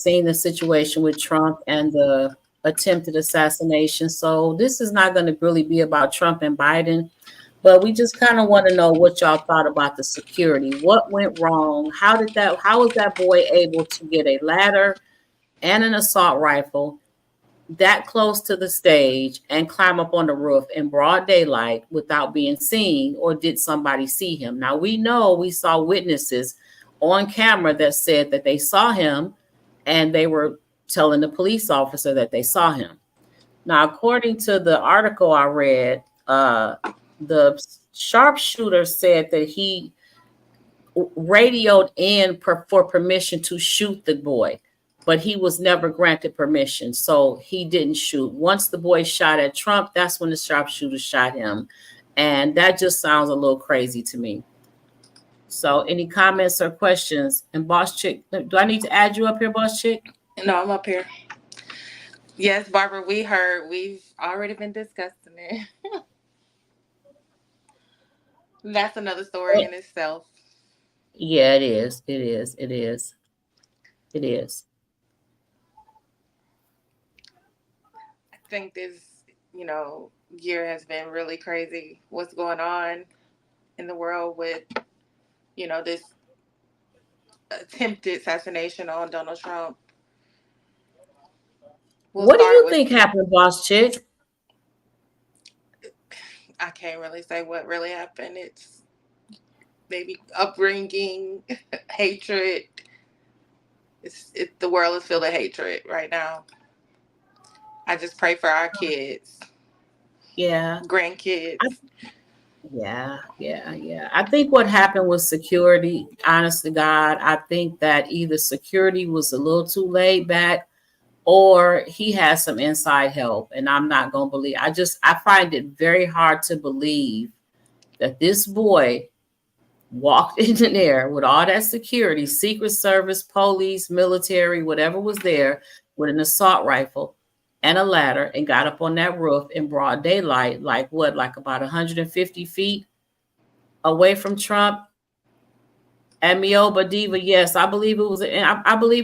seeing the situation with Trump and the attempted assassination. So this is not going to really be about Trump and Biden, but we just kind of want to know what y'all thought about the security. What went wrong? How was that boy able to get a ladder and an assault rifle that close to the stage and climb up on the roof in broad daylight without being seen? Or did somebody see him? Now, we saw witnesses on camera that said that they saw him, and they were telling the police officer that they saw him. Now, according to the article I read, the sharpshooter said that he radioed in for permission to shoot the boy, but he was never granted permission, so he didn't shoot. Once the boy shot at Trump, that's when the sharpshooter shot him, and that just sounds a little crazy to me. So any comments or questions? And Boss Chick, do I need to add you up here, Boss Chick? No, I'm up here. Yes, Barbara, we've already been discussing it. That's another story in itself. Yeah, it is. It is. It is. It is. I think this, year has been really crazy. What's going on in the world with, this attempted assassination on Donald Trump. What do you think happened, Boss Chick? I can't really say what really happened. It's maybe upbringing, hatred. The world is filled with hatred right now. I just pray for our kids. Yeah. Grandkids. Yeah. I think what happened was security, honest to God. I think that either security was a little too laid back, or he has some inside help. And I'm not going to believe. I find it very hard to believe that this boy walked in there with all that security, Secret Service, police, military, whatever was there, with an assault rifle and a ladder, and got up on that roof in broad daylight, like about 150 feet away from Trump. And Mioba Diva, yes, I believe it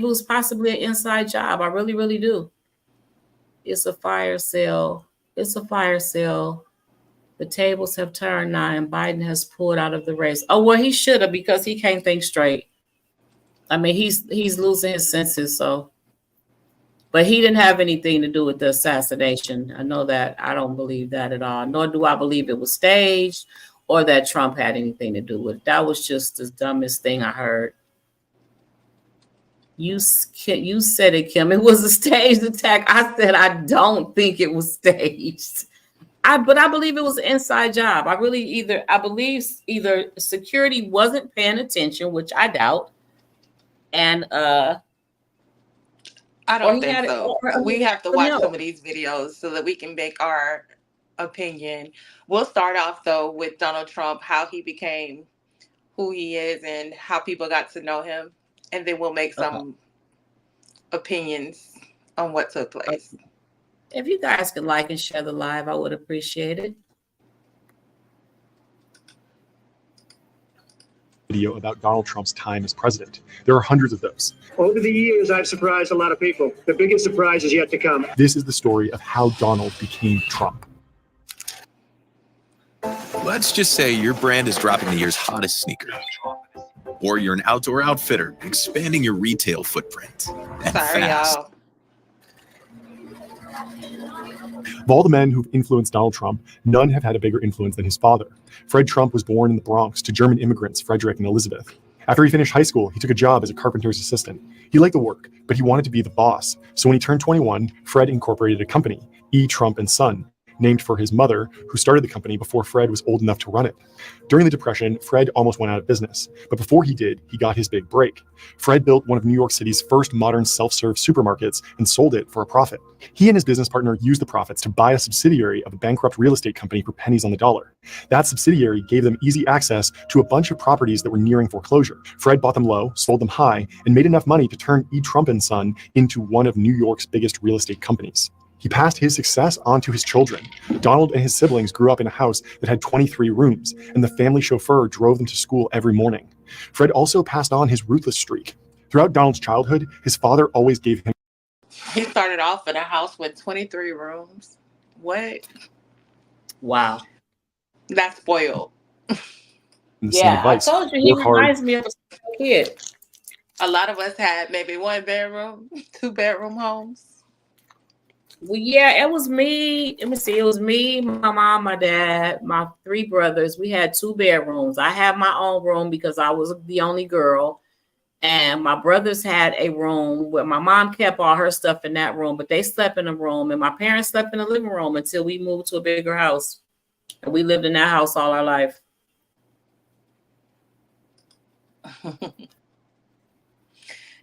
was possibly an inside job. I really, really do. It's a fire sale. The tables have turned now, and Biden has pulled out of the race. Oh, well, he should have, because he can't think straight. I mean, he's losing his senses, so. But he didn't have anything to do with the assassination. I know that. I don't believe that at all. Nor do I believe it was staged or that Trump had anything to do with it. That was just the dumbest thing I heard. You said it, Kim. It was a staged attack. I said I don't think it was staged. But I believe it was an inside job. I believe either security wasn't paying attention, which I doubt, and I don't think so. We have to watch some of these videos so that we can make our opinion. We'll start off, though, with Donald Trump, how he became who he is and how people got to know him. And then we'll make some opinions on what took place. If you guys could like and share the live, I would appreciate it. Video about Donald Trump's time as president. There are hundreds of those. Over the years, I've surprised a lot of people. The biggest surprise is yet to come. This is the story of how Donald became Trump. Let's just say your brand is dropping the year's hottest sneaker. Or you're an outdoor outfitter expanding your retail footprint. And sorry, fast. y'all. Of all the men who've influenced Donald Trump, none have had a bigger influence than his father. Fred Trump was born in the Bronx to German immigrants, Frederick and Elizabeth. After he finished high school, he took a job as a carpenter's assistant. He liked the work, but he wanted to be the boss. So when he turned 21, Fred incorporated a company, E. Trump and Son, named for his mother, who started the company before Fred was old enough to run it. During the Depression, Fred almost went out of business, but before he did, he got his big break. Fred built one of New York City's first modern self-serve supermarkets and sold it for a profit. He and his business partner used the profits to buy a subsidiary of a bankrupt real estate company for pennies on the dollar. That subsidiary gave them easy access to a bunch of properties that were nearing foreclosure. Fred bought them low, sold them high, and made enough money to turn E. Trump and Son into one of New York's biggest real estate companies. He passed his success on to his children. Donald and his siblings grew up in a house that had 23 rooms, and the family chauffeur drove them to school every morning. Fred also passed on his ruthless streak. Throughout Donald's childhood, his father always gave him. He started off in a house with 23 rooms. What? Wow. That's spoiled. The same Yeah, I advice. told you he Work hard. reminds me of a kid. A lot of us had maybe 1 bedroom, 2 bedroom homes. Well, yeah, it was me. Let me see. It was me, my mom, my dad, my 3 brothers. We had 2 bedrooms. I had my own room because I was the only girl. And my brothers had a room where my mom kept all her stuff in that room, but they slept in a room. And my parents slept in the living room until we moved to a bigger house. And we lived in that house all our life.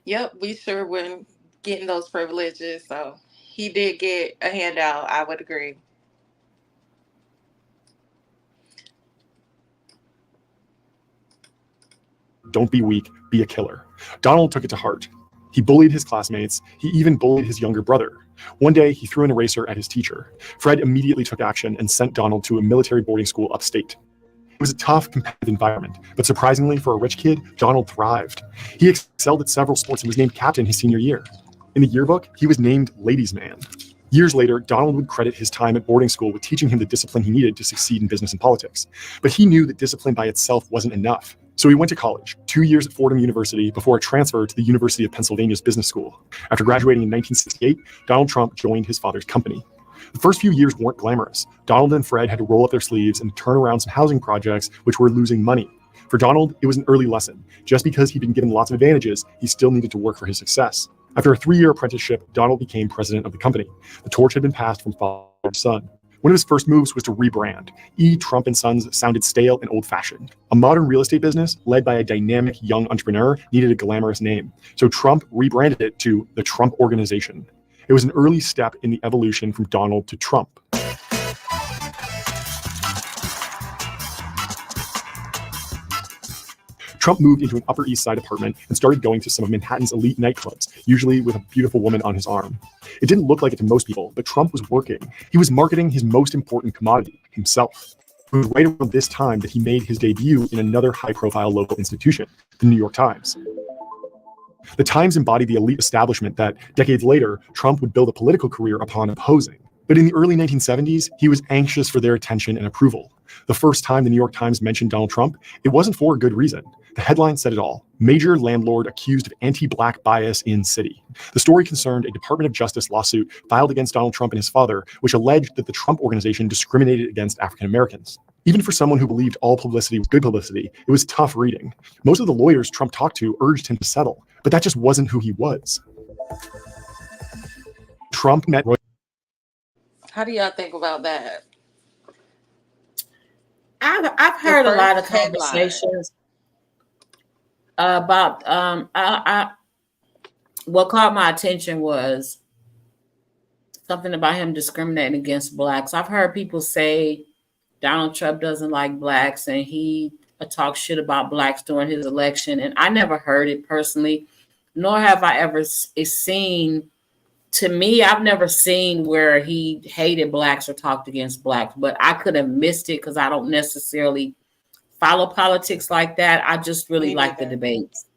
Yep, we sure weren't getting those privileges. So he did get a handout. I would agree. Don't be weak, be a killer. Donald took it to heart. He bullied his classmates. He even bullied his younger brother. One day, he threw an eraser at his teacher. Fred immediately took action and sent Donald to a military boarding school upstate. It was a tough, competitive environment, but surprisingly for a rich kid, Donald thrived. He excelled at several sports and was named captain his senior year. In the yearbook, he was named Ladies' Man. Years later, Donald would credit his time at boarding school with teaching him the discipline he needed to succeed in business and politics. But he knew that discipline by itself wasn't enough. So he went to college, 2 years at Fordham University before a transfer to the University of Pennsylvania's business school. After graduating in 1968, Donald Trump joined his father's company. The first few years weren't glamorous. Donald and Fred had to roll up their sleeves and turn around some housing projects which were losing money. For Donald, it was an early lesson. Just because he'd been given lots of advantages, he still needed to work for his success. After a 3-year apprenticeship, Donald became president of the company. The torch had been passed from father to son. One of his first moves was to rebrand. Trump & Sons sounded stale and old-fashioned. A modern real estate business, led by a dynamic young entrepreneur, needed a glamorous name. So Trump rebranded it to the Trump Organization. It was an early step in the evolution from Donald to Trump. Trump moved into an Upper East Side apartment and started going to some of Manhattan's elite nightclubs, usually with a beautiful woman on his arm. It didn't look like it to most people, but Trump was working. He was marketing his most important commodity, himself. It was right around this time that he made his debut in another high-profile local institution, the New York Times. The Times embodied the elite establishment that, decades later, Trump would build a political career upon opposing. But in the early 1970s, he was anxious for their attention and approval. The first time the New York Times mentioned Donald Trump, it wasn't for a good reason. The headline said it all. Major landlord accused of anti-black bias in city. The story concerned a Department of Justice lawsuit filed against Donald Trump and his father, which alleged that the Trump Organization discriminated against African Americans. Even for someone who believed all publicity was good publicity, it was tough reading. Most of the lawyers Trump talked to urged him to settle, but that just wasn't who he was. Trump met Roy. How do y'all think about that? I've heard a lot of conversations about what caught my attention was something about him discriminating against blacks. I've heard people say Donald Trump doesn't like blacks and he talks shit about blacks during his election, and I never heard it personally, nor have I ever seen. To me, I've never seen where he hated blacks or talked against blacks, but I could have missed it because I don't necessarily follow politics like that. I just really like the debates.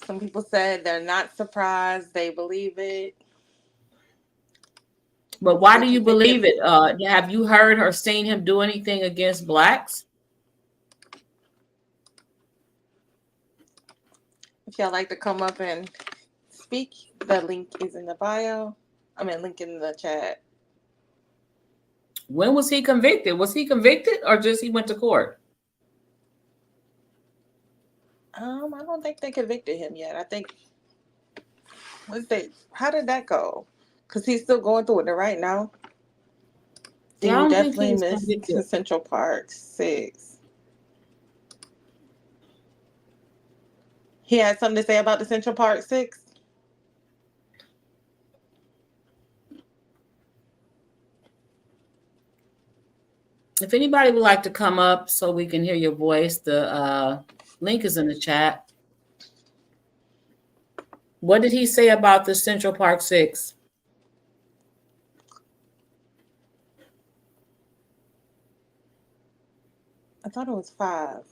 Some people said they're not surprised, they believe it. But why do you believe it? Have you heard or seen him do anything against blacks? If y'all like to come up and speak, the link is in the bio. Link in the chat. When was he convicted? Was he convicted or just he went to court? I don't think they convicted him yet. I think how did that go? Because he's still going through it right now. Yeah, You definitely missed Central Park 6. He had something to say about the Central Park 6. If anybody would like to come up so we can hear your voice, the link is in the chat. What did he say about the Central Park 6? I thought it was 5.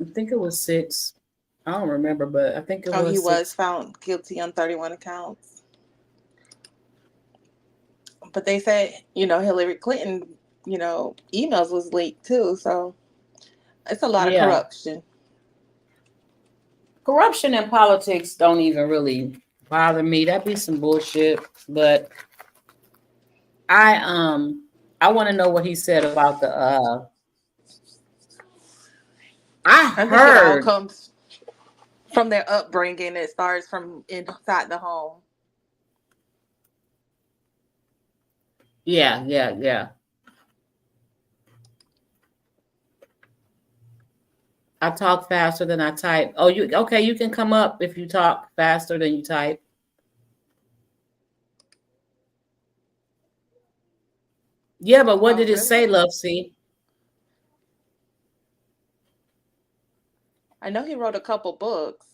I think it was 6. I don't remember, but I think it was he 6. was found guilty on 31 accounts. But they said, Hillary Clinton, emails was leaked too. So it's a lot of corruption. Corruption in politics don't even really bother me. That'd be some bullshit. But I want to know what he said about the I think heard it all comes from their upbringing. It starts from inside the home. Yeah. I talk faster than I type. Oh, you can come up if you talk faster than you type. Yeah, but what did it say, Love C? I know he wrote a couple books.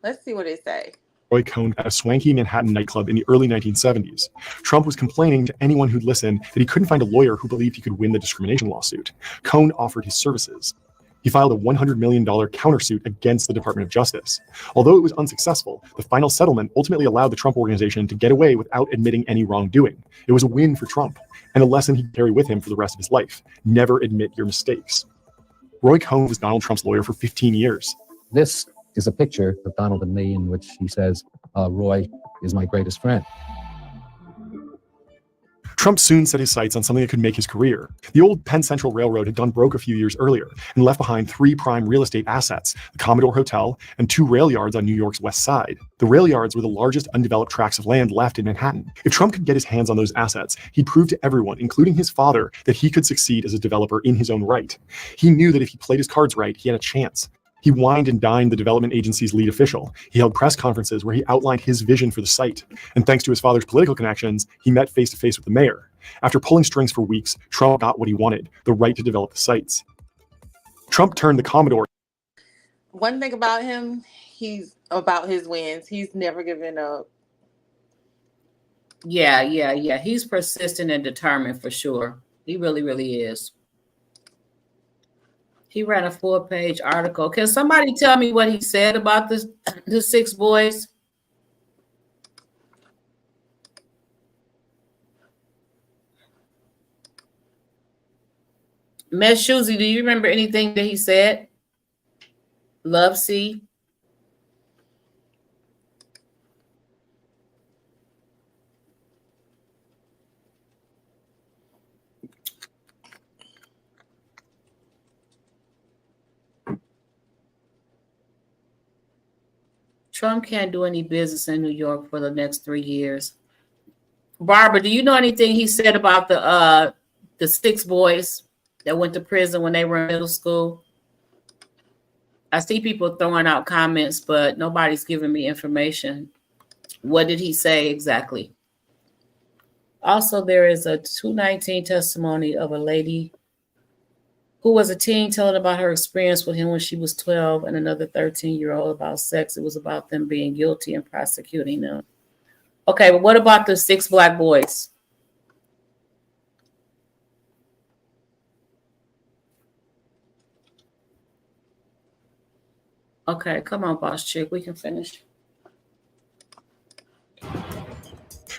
Let's see what it say. Roy Cohn at a swanky Manhattan nightclub in the early 1970s. Trump was complaining to anyone who'd listen that he couldn't find a lawyer who believed he could win the discrimination lawsuit. Cohn offered his services. He filed a $100 million countersuit against the Department of Justice. Although it was unsuccessful, the final settlement ultimately allowed the Trump Organization to get away without admitting any wrongdoing. It was a win for Trump, and a lesson he'd carry with him for the rest of his life. Never admit your mistakes. Roy Cohn was Donald Trump's lawyer for 15 years. This is a picture of Donald and me in which he says, Roy is my greatest friend. Trump soon set his sights on something that could make his career. The old Penn Central Railroad had gone broke a few years earlier and left behind 3 prime real estate assets, the Commodore Hotel and 2 rail yards on New York's west side. The rail yards were the largest undeveloped tracts of land left in Manhattan. If Trump could get his hands on those assets, he'd prove to everyone, including his father, that he could succeed as a developer in his own right. He knew that if he played his cards right, he had a chance. He wined and dined the development agency's lead official. He held press conferences where he outlined his vision for the site. And thanks to his father's political connections, he met face-to-face with the mayor. After pulling strings for weeks, Trump got what he wanted, the right to develop the sites. Trump turned the Commodore. One thing about him, he's about his wins. He's never given up. Yeah. He's persistent and determined for sure. He really, really is. He ran a 4-page article. Can somebody tell me what he said about the 6 boys? Miss Shuzy, do you remember anything that he said? Love C. Trump can't do any business in New York for the next 3 years. Barbara, do you know anything he said about the 6 boys that went to prison when they were in middle school? I see people throwing out comments, but nobody's giving me information. What did he say exactly? Also, there is a 219 testimony of a lady who was a teen telling about her experience with him when she was 12 and another 13-year-old about sex. It was about them being guilty and prosecuting them. Okay, but what about the 6 black boys? Okay, come on, boss chick. We can finish.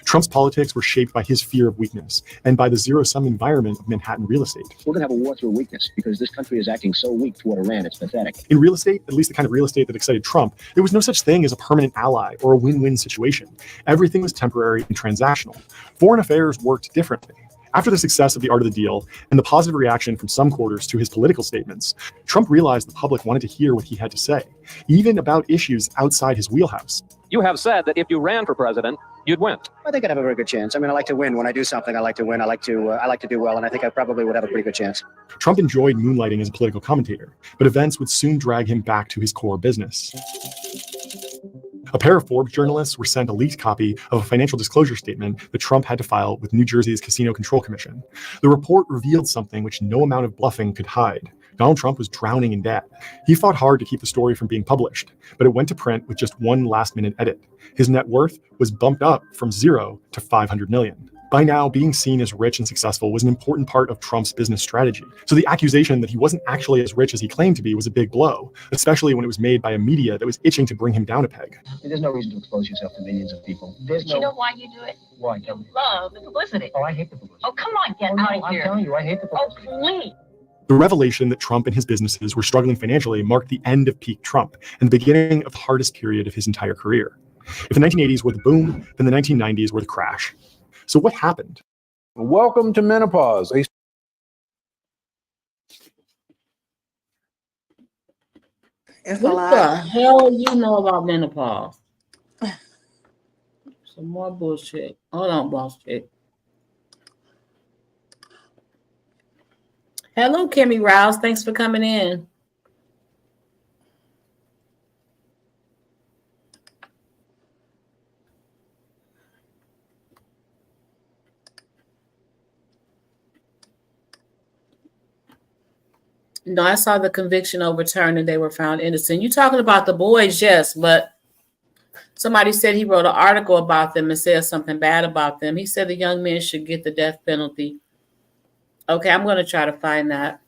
Trump's politics were shaped by his fear of weakness and by the zero-sum environment of Manhattan real estate. We're going to have a war through weakness because this country is acting so weak toward Iran. It's pathetic. In real estate, at least the kind of real estate that excited Trump, there was no such thing as a permanent ally or a win-win situation. Everything was temporary and transactional. Foreign affairs worked differently. After the success of The Art of the Deal and the positive reaction from some quarters to his political statements, Trump realized the public wanted to hear what he had to say, even about issues outside his wheelhouse. You have said that if you ran for president, you'd win. I think I'd have a very good chance. I mean, I like to win. When I do something, I like to win. I like to do well, and I think I probably would have a pretty good chance. Trump enjoyed moonlighting as a political commentator, but events would soon drag him back to his core business. A pair of Forbes journalists were sent a leaked copy of a financial disclosure statement that Trump had to file with New Jersey's Casino Control Commission. The report revealed something which no amount of bluffing could hide. Donald Trump was drowning in debt. He fought hard to keep the story from being published, but it went to print with just one last-minute edit. His net worth was bumped up from 0 to $500 million. By now, being seen as rich and successful was an important part of Trump's business strategy. So the accusation that he wasn't actually as rich as he claimed to be was a big blow, especially when it was made by a media that was itching to bring him down a peg. There's no reason to expose yourself to millions of people. You know why you do it? Why? You love the publicity. Oh, I hate the publicity. Oh, come on, get out of here. I'm telling you, I hate the publicity. Oh, please. The revelation that Trump and his businesses were struggling financially marked the end of peak Trump and the beginning of the hardest period of his entire career. If the 1980s were the boom, then the 1990s were the crash. So what happened? Welcome to menopause. What the hell you know about menopause? Some more bullshit. Hold on, boss chick. Hello, Kimmy Rouse. Thanks for coming in. No, I saw the conviction overturned and they were found innocent. You're talking about the boys, yes, but somebody said he wrote an article about them and said something bad about them. He said the young men should get the death penalty. Okay, I'm going to try to find that.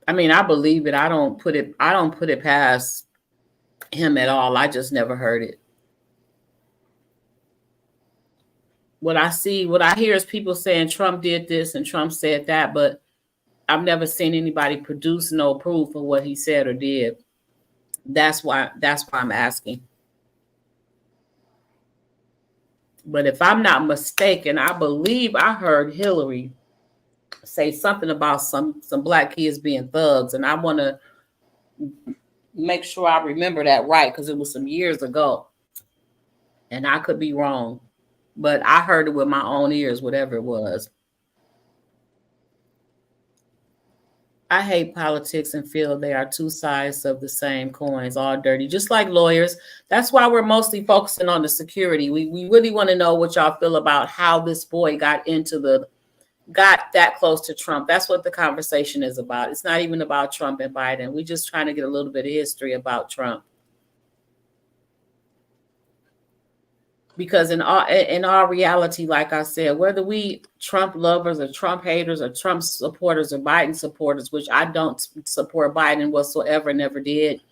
I mean, I believe it. I don't put it past him at all. I just never heard it. What I hear is people saying Trump did this and Trump said that, but I've never seen anybody produce no proof of what he said or did. That's why I'm asking. But if I'm not mistaken, I believe I heard Hillary say something about some black kids being thugs, and I want to make sure I remember that right because it was some years ago, and I could be wrong. But I heard it with my own ears, whatever it was. I hate politics and feel they are two sides of the same coins, all dirty, just like lawyers. That's why we're mostly focusing on the security. We really want to know what y'all feel about how this boy got that close to Trump. That's what the conversation is about. It's not even about Trump and Biden. We're just trying to get a little bit of history about Trump. Because in our reality, like I said, whether we Trump lovers or Trump haters or Trump supporters or Biden supporters, which I don't support Biden whatsoever, never did.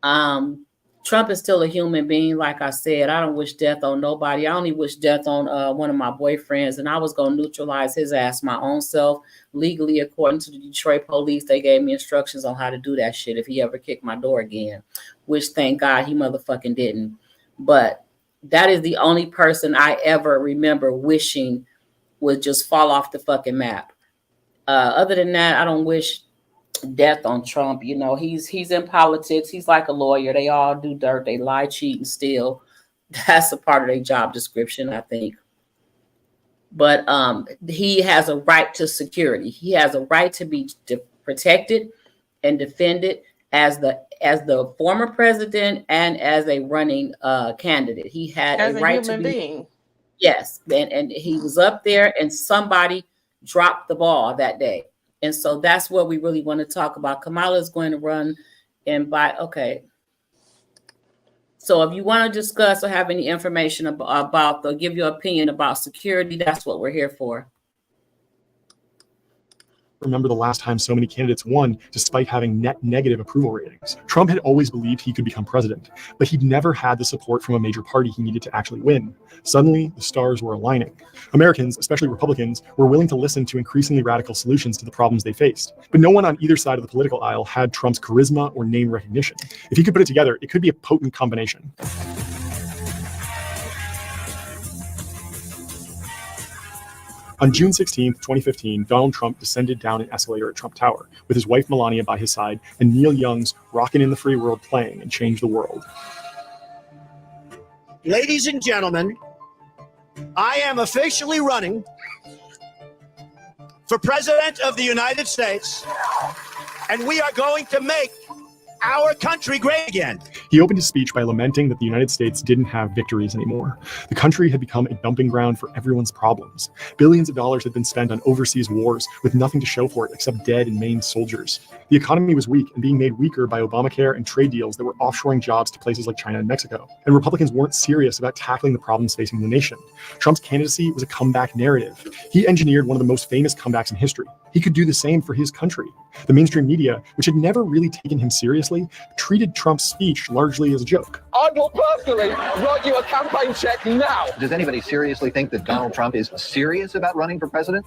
Trump is still a human being. Like I said, I don't wish death on nobody. I only wish death on one of my boyfriends, and I was going to neutralize his ass my own self legally. According to the Detroit police, they gave me instructions on how to do that shit if he ever kicked my door again, which thank God he motherfucking didn't. But that is the only person I ever remember wishing would just fall off the fucking map. Other than that, I don't wish death on Trump. You know, he's in politics. He's like a lawyer. They all do dirt. They lie, cheat, and steal. That's a part of their job description, I think. But he has a right to security. He has a right to be protected and defended as the former president and as a running candidate. He had a right to be being. Yes, and he was up there, and somebody dropped the ball that day. And so that's what we really want to talk about. Kamala is going to run and okay. So if you want to discuss or have any information about or give your opinion about security, that's what we're here for. Remember the last time so many candidates won despite having net negative approval ratings. Trump had always believed he could become president, but he'd never had the support from a major party he needed to actually win. Suddenly, the stars were aligning. Americans, especially Republicans, were willing to listen to increasingly radical solutions to the problems they faced. But no one on either side of the political aisle had Trump's charisma or name recognition. If he could put it together, it could be a potent combination. On June 16, 2015, Donald Trump descended down an escalator at Trump Tower with his wife Melania by his side and Neil Young's Rockin' in the Free World playing and Change the World. Ladies and gentlemen, I am officially running for President of the United States, and we are going to make our country great again. He opened his speech by lamenting that the United States didn't have victories anymore. The country had become a dumping ground for everyone's problems. Billions of dollars had been spent on overseas wars with nothing to show for it except dead and maimed soldiers. The economy was weak and being made weaker by Obamacare and trade deals that were offshoring jobs to places like China and Mexico. And Republicans weren't serious about tackling the problems facing the nation. Trump's candidacy was a comeback narrative. He engineered one of the most famous comebacks in history. He could do the same for his country. The mainstream media, which had never really taken him seriously, treated Trump's speech largely as a joke. I will personally write you a campaign check now. Does anybody seriously think that Donald Trump is serious about running for president?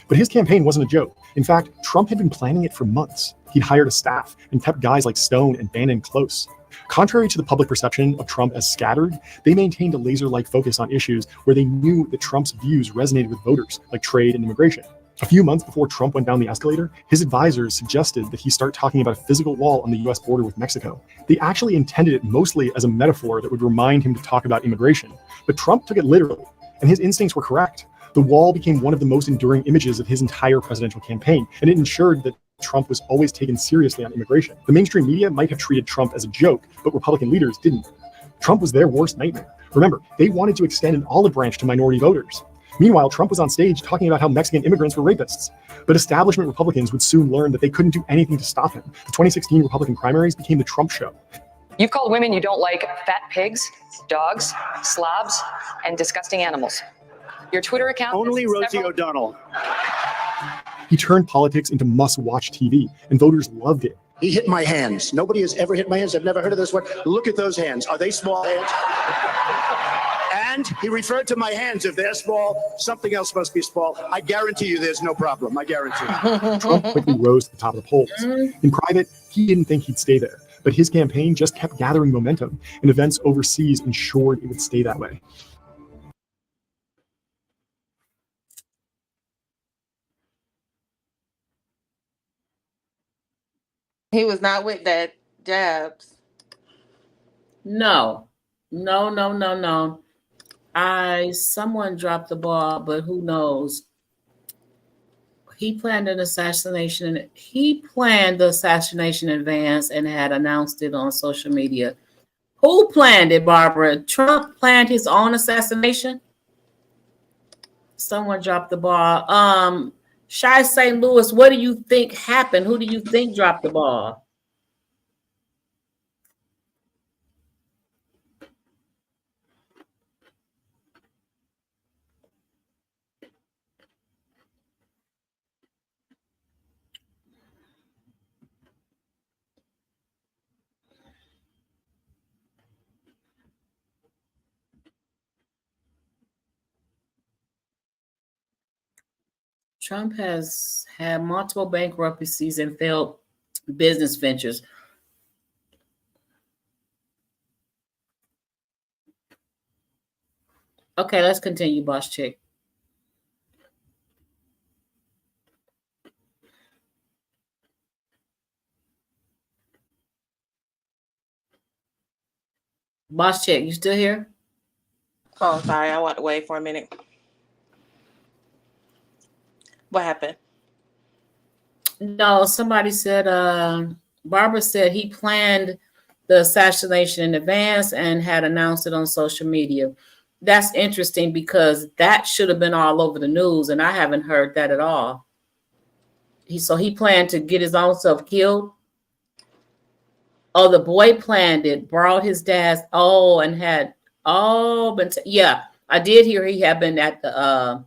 But his campaign wasn't a joke. In fact, Trump had been planning it for months. He'd hired a staff and kept guys like Stone and Bannon close. Contrary to the public perception of Trump as scattered, they maintained a laser-like focus on issues where they knew that Trump's views resonated with voters, like trade and immigration. A few months before Trump went down the escalator, his advisors suggested that he start talking about a physical wall on the US border with Mexico. They actually intended it mostly as a metaphor that would remind him to talk about immigration. But Trump took it literally, and his instincts were correct. The wall became one of the most enduring images of his entire presidential campaign, and it ensured that Trump was always taken seriously on immigration. The mainstream media might have treated Trump as a joke, but Republican leaders didn't. Trump was their worst nightmare. Remember, they wanted to extend an olive branch to minority voters. Meanwhile, Trump was on stage talking about how Mexican immigrants were rapists. But establishment Republicans would soon learn that they couldn't do anything to stop him. The 2016 Republican primaries became the Trump show. You've called women you don't like fat pigs, dogs, slobs, and disgusting animals. Your Twitter account... Only Rosie O'Donnell. He turned politics into must-watch TV, and voters loved it. He hit my hands. Nobody has ever hit my hands. I've never heard of this one. Look at those hands. Are they small hands? And he referred to my hands. If they're small, something else must be small. I guarantee you there's no problem. I guarantee you. Trump quickly rose to the top of the polls. In private, he didn't think he'd stay there, but his campaign just kept gathering momentum, and events overseas ensured it would stay that way. He was not with that jabs. No. Someone dropped the ball, but who knows? He planned the assassination in advance and had announced it on social media. Who planned it, Barbara? Trump planned his own assassination? Someone dropped the ball. Shy St. Louis, what do you think happened? Who do you think dropped the ball? Trump has had multiple bankruptcies and failed business ventures. Okay, let's continue, Boss Chick. Boss Chick, you still here? Oh, sorry. I walked away for a minute. What happened? No, somebody said, Barbara said he planned the assassination in advance and had announced it on social media. That's interesting because that should have been all over the news, and I haven't heard that at all. So he planned to get his own self killed. Oh, the boy planned it, borrowed his dad's. Oh, and had yeah. I did hear he had been at the.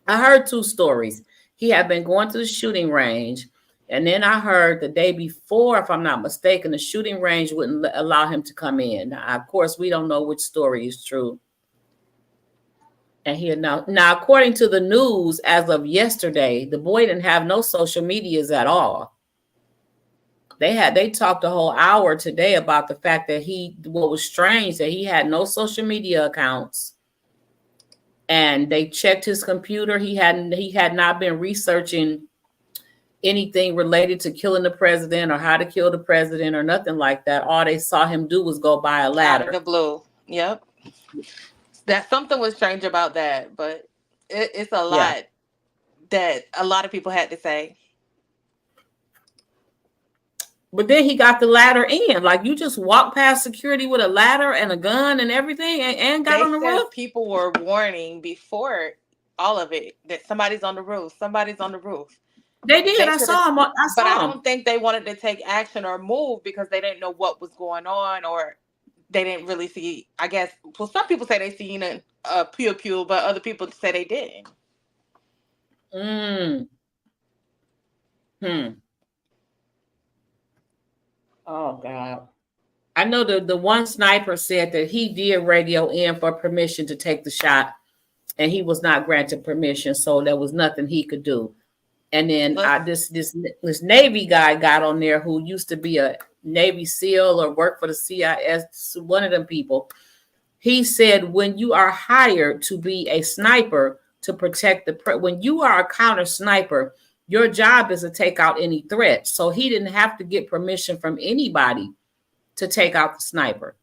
I heard two stories. He had been going to the shooting range, and then I heard the day before, if I'm not mistaken, the shooting range wouldn't allow him to come in. Now, of course, we don't know which story is true. And he announced. Now, according to the news, as of yesterday, the boy didn't have no social medias at all. They talked a whole hour today about the fact that what was strange, that he had no social media accounts. And they checked his computer. He had not been researching anything related to killing the president or how to kill the president or nothing like that. All they saw him do was go buy a ladder. Out of the blue. Yep. That something was strange about that, but it's a lot that a lot of people had to say. But then he got the ladder in. Like, you just walked past security with a ladder and a gun and everything and got on the roof? People were warning before all of it that somebody's on the roof. Somebody's on the roof. They did. I saw them. But I don't think they wanted to take action or move because they didn't know what was going on, or they didn't really see. I guess. Well, some people say they seen a pew pew, but other people say they didn't. Oh God. I know the one sniper said that he did radio in for permission to take the shot, and he was not granted permission, so there was nothing he could do. And then this Navy guy got on there who used to be a Navy SEAL or work for the CIS, one of them people. He said, when you are hired to be a sniper to protect when you are a counter sniper, your job is to take out any threat. So he didn't have to get permission from anybody to take out the sniper.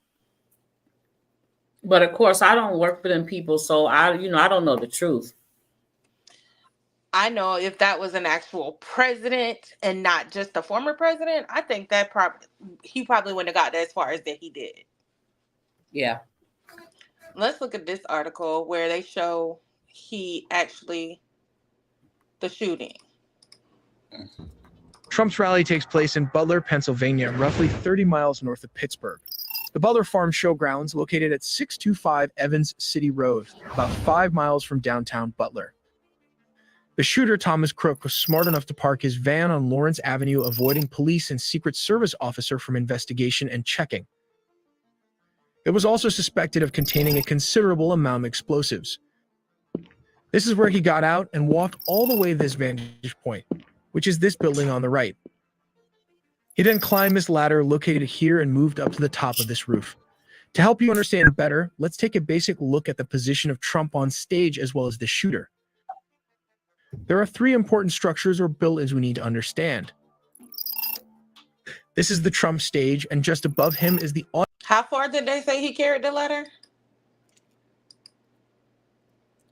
But of course, I don't work for them people, so I don't know the truth. I know if that was an actual president and not just a former president, I think that he probably wouldn't have got as far as that he did. Yeah. Let's look at this article where they show the shooting. Trump's rally takes place in Butler, Pennsylvania, roughly 30 miles north of Pittsburgh. The Butler Farm Showgrounds, located at 625 Evans City Road, about 5 miles from downtown Butler. The shooter, Thomas Crook, was smart enough to park his van on Lawrence Avenue, avoiding police and Secret Service officer from investigation and checking. It was also suspected of containing a considerable amount of explosives. This is where he got out and walked all the way to this vantage point, which is this building on the right. He then climbed this ladder located here and moved up to the top of this roof. To help you understand better, let's take a basic look at the position of Trump on stage as well as the shooter. There are 3 important structures or buildings we need to understand. This is the Trump stage, and just above him is the audience. How far did they say he carried the ladder?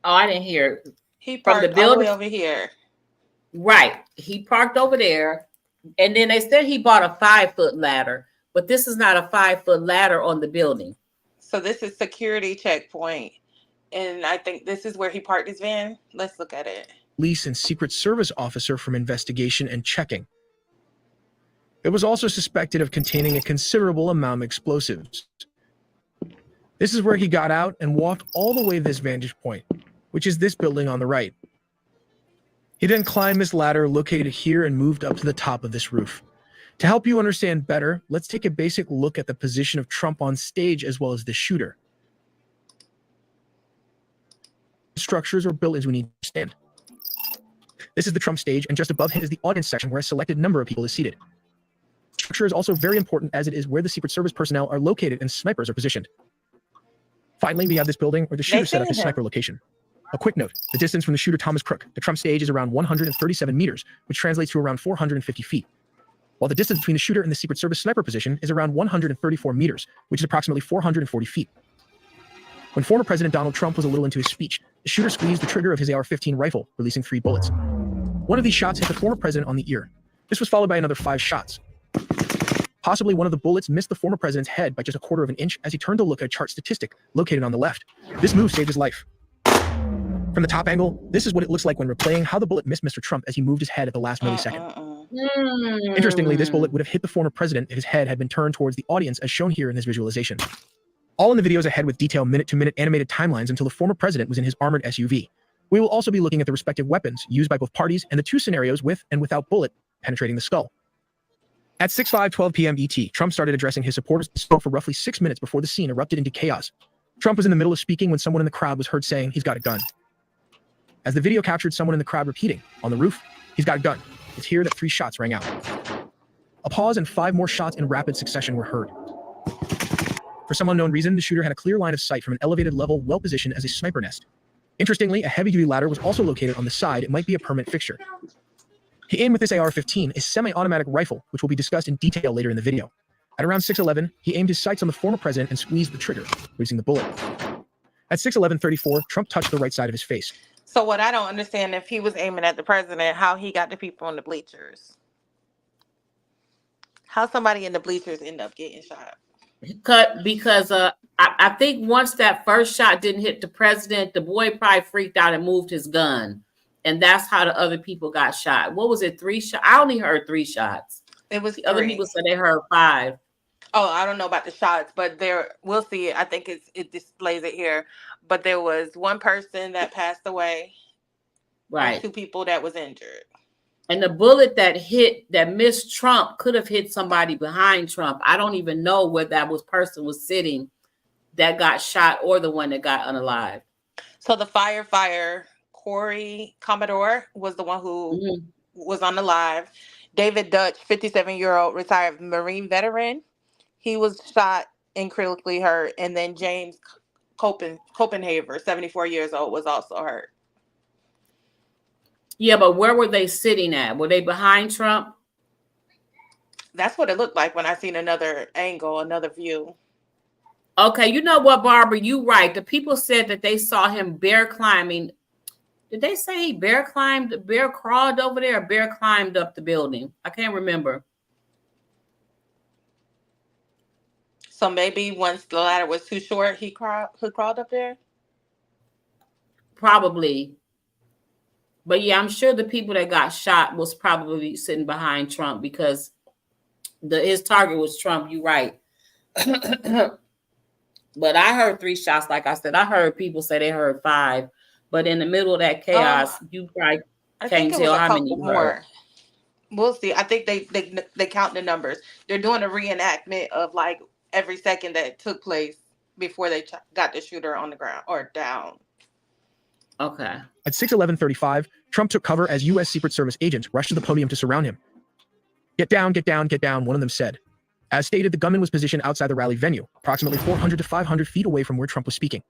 Oh, I didn't hear. He parked all the way over here. Right. He parked over there. And then they said he bought a 5-foot ladder, but this is not a 5-foot ladder on the building. So this is security checkpoint. And I think this is where he parked his van. Let's look at it. Police and Secret Service officer from investigation and checking. It was also suspected of containing a considerable amount of explosives. This is where he got out and walked all the way to this vantage point, which is this building on the right. He then climbed this ladder located here and moved up to the top of this roof. To help you understand better, let's take a basic look at the position of Trump on stage as well as the shooter. Structures or buildings we need to understand. This is the Trump stage, and just above him is the audience section where a selected number of people is seated. Structure is also very important as it is where the Secret Service personnel are located and snipers are positioned. Finally, we have this building where the shooter set up his sniper location. A quick note, the distance from the shooter Thomas Crook to Trump stage is around 137 meters, which translates to around 450 feet. While the distance between the shooter and the Secret Service sniper position is around 134 meters, which is approximately 440 feet. When former President Donald Trump was a little into his speech, the shooter squeezed the trigger of his AR-15 rifle, releasing 3 bullets. One of these shots hit the former president on the ear. This was followed by another 5 shots. Possibly one of the bullets missed the former president's head by just a quarter of an inch as he turned to look at a chart statistic located on the left. This move saved his life. From the top angle, this is what it looks like when replaying how the bullet missed Mr. Trump as he moved his head at the last millisecond. Interestingly, this bullet would have hit the former president if his head had been turned towards the audience as shown here in this visualization. All in the videos ahead with detailed minute-to-minute animated timelines until the former president was in his armored SUV. We will also be looking at the respective weapons used by both parties and the 2 scenarios with and without bullet penetrating the skull. At 6:12 p.m. ET, Trump started addressing his supporters and spoke for roughly 6 minutes before the scene erupted into chaos. Trump was in the middle of speaking when someone in the crowd was heard saying, "He's got a gun." As the video captured someone in the crowd repeating, "On the roof, he's got a gun," it's here that 3 shots rang out. A pause and 5 more shots in rapid succession were heard. For some unknown reason, the shooter had a clear line of sight from an elevated level well-positioned as a sniper nest. Interestingly, a heavy-duty ladder was also located on the side. It might be a permanent fixture. He aimed with this AR-15, a semi-automatic rifle, which will be discussed in detail later in the video. At around 6:11, he aimed his sights on the former president and squeezed the trigger, releasing the bullet. At 6:11:34, Trump touched the right side of his face. So what I don't understand, if he was aiming at the president, how he got the people on the bleachers. How somebody in the bleachers end up getting shot? Because I think once that first shot didn't hit the president, the boy probably freaked out and moved his gun. And that's how the other people got shot. What was it? 3 shots? I only heard 3 shots. It was 3. Other people said they heard 5. Oh, I don't know about the shots, but we'll see it. I think it displays it here. But there was one person that passed away. Right. And 2 people that was injured. And the bullet that missed Trump could have hit somebody behind Trump. I don't even know where person was sitting that got shot or the one that got unalived. So the firefighter, Corey Commodore, was the one who was unalive. David Dutch, 57-year-old retired Marine veteran, he was shot and critically hurt. And then James Copenhaver, 74 years old, was also hurt. Yeah, but where were they sitting at? Were they behind Trump? That's what it looked like when I seen another angle, another view. Okay, you know what, Barbara? You right. The people said that they saw him bear climbing. Did they say he bear crawled over there, or bear climbed up the building? I can't remember. So maybe once the ladder was too short, he crawled up there? Probably. But yeah, I'm sure the people that got shot was probably sitting behind Trump because his target was Trump. You're right. But I heard 3 shots. Like I said, I heard people say they heard 5. But in the middle of that chaos, you probably can't tell how many you heard. We'll see. I think they count the numbers. They're doing a reenactment of like every second that took place before they got the shooter on the ground or down. Okay. At 6:11:35, Trump took cover as U.S. Secret Service agents rushed to the podium to surround him. Get down, get down, get down, one of them said. As stated, the gunman was positioned outside the rally venue, approximately 400 to 500 feet away from where Trump was speaking.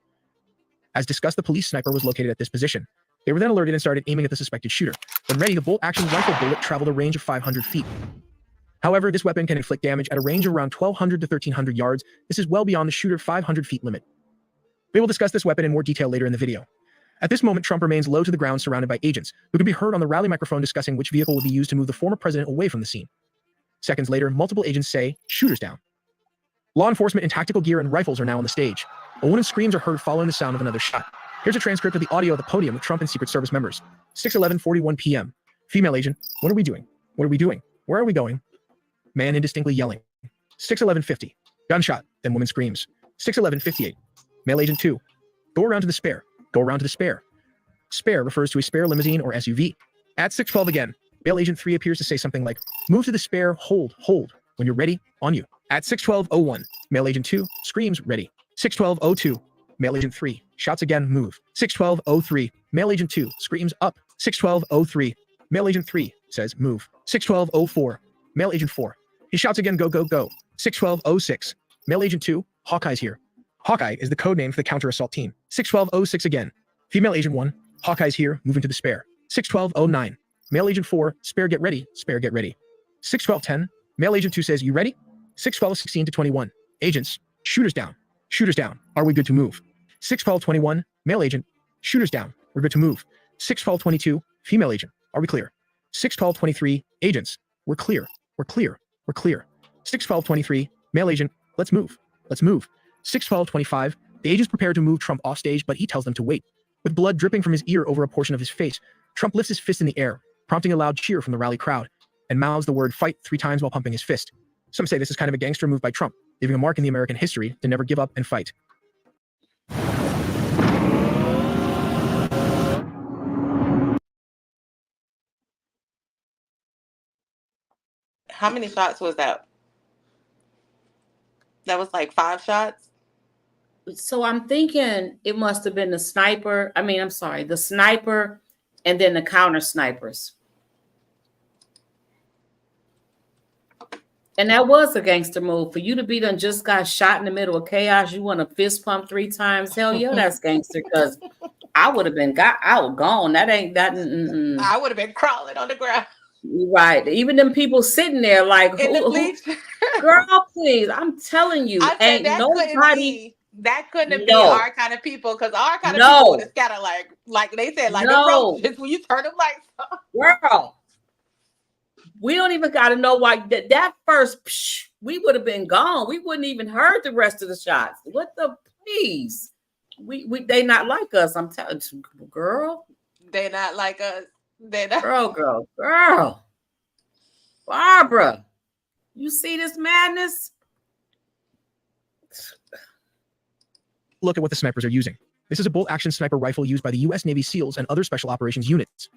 As discussed, the police sniper was located at this position. They were then alerted and started aiming at the suspected shooter. When ready, the bolt-action rifle bullet traveled a range of 500 feet. However, this weapon can inflict damage at a range of around 1,200 to 1,300 yards. This is well beyond the shooter 500 feet limit. We will discuss this weapon in more detail later in the video. At this moment, Trump remains low to the ground surrounded by agents, who can be heard on the rally microphone discussing which vehicle will be used to move the former president away from the scene. Seconds later, multiple agents say, "Shooters down." Law enforcement in tactical gear and rifles are now on the stage. A woman's screams are heard following the sound of another shot. Here's a transcript of the audio at the podium with Trump and Secret Service members. 6:11:41 p.m. Female agent, what are we doing? What are we doing? Where are we going? Man indistinctly yelling. 6:11:50. Gunshot, then woman screams. 6:11:58. Male agent 2. Go around to the spare. Go around to the spare. Spare refers to a spare limousine or SUV. At 6:12 again, male agent 3 appears to say something like, move to the spare, hold. When you're ready, on you. At 6:12:01, male agent 2 screams, ready. 6:12:02, male agent 3 shouts again, move. 6:12:03, male agent 2 screams up. 6:12:03, male agent 3 says, move. 6:12:04, male agent 4. He shouts again, go, go, go. 6:12:06, male agent 2, Hawkeye's here. Hawkeye is the code name for the counter-assault team. 6:12:06 again. Female agent 1, Hawkeye's here, moving to the spare. 6:12:09, male agent 4, spare get ready, spare get ready. 6:12:10, male agent 2 says, you ready? 6:12:16 to 21, agents, shooters down. Shooters down, are we good to move? 6:12:21, male agent, shooters down, we're good to move. 6:12:22, female agent, are we clear? 6:12:23, agents, we're clear, we're clear, we're clear. 6:12:23, male agent, let's move, let's move. 6:12:25, the agents prepare to move Trump off stage, but he tells them to wait. With blood dripping from his ear over a portion of his face, Trump lifts his fist in the air, prompting a loud cheer from the rally crowd, and mouths the word fight 3 times while pumping his fist. Some say this is kind of a gangster move by Trump, leaving a mark in the American history to never give up and fight. How many shots was that? That was like 5 shots? So I'm thinking it must have been the sniper. The sniper and then the counter snipers. And that was a gangster move. For you to be done just got shot in the middle of chaos, you want to fist pump 3 times? Hell yeah, that's gangster. Because I would have been gone. That ain't that. I would have been crawling on the ground. Right. Even them people sitting there like, girl, please. I'm telling you, ain't nobody. That couldn't be our kind of people, because our kind of people would have scattered like they said, like the roaches when you turn them like girl. We don't even got to know why that first, we would have been gone. We wouldn't even heard the rest of the shots. What the please? They not like us. I'm telling you, girl. They not like us. They not. Girl. Barbara, you see this madness? Look at what the snipers are using. This is a bolt-action sniper rifle used by the U.S. Navy SEALs and other special operations units.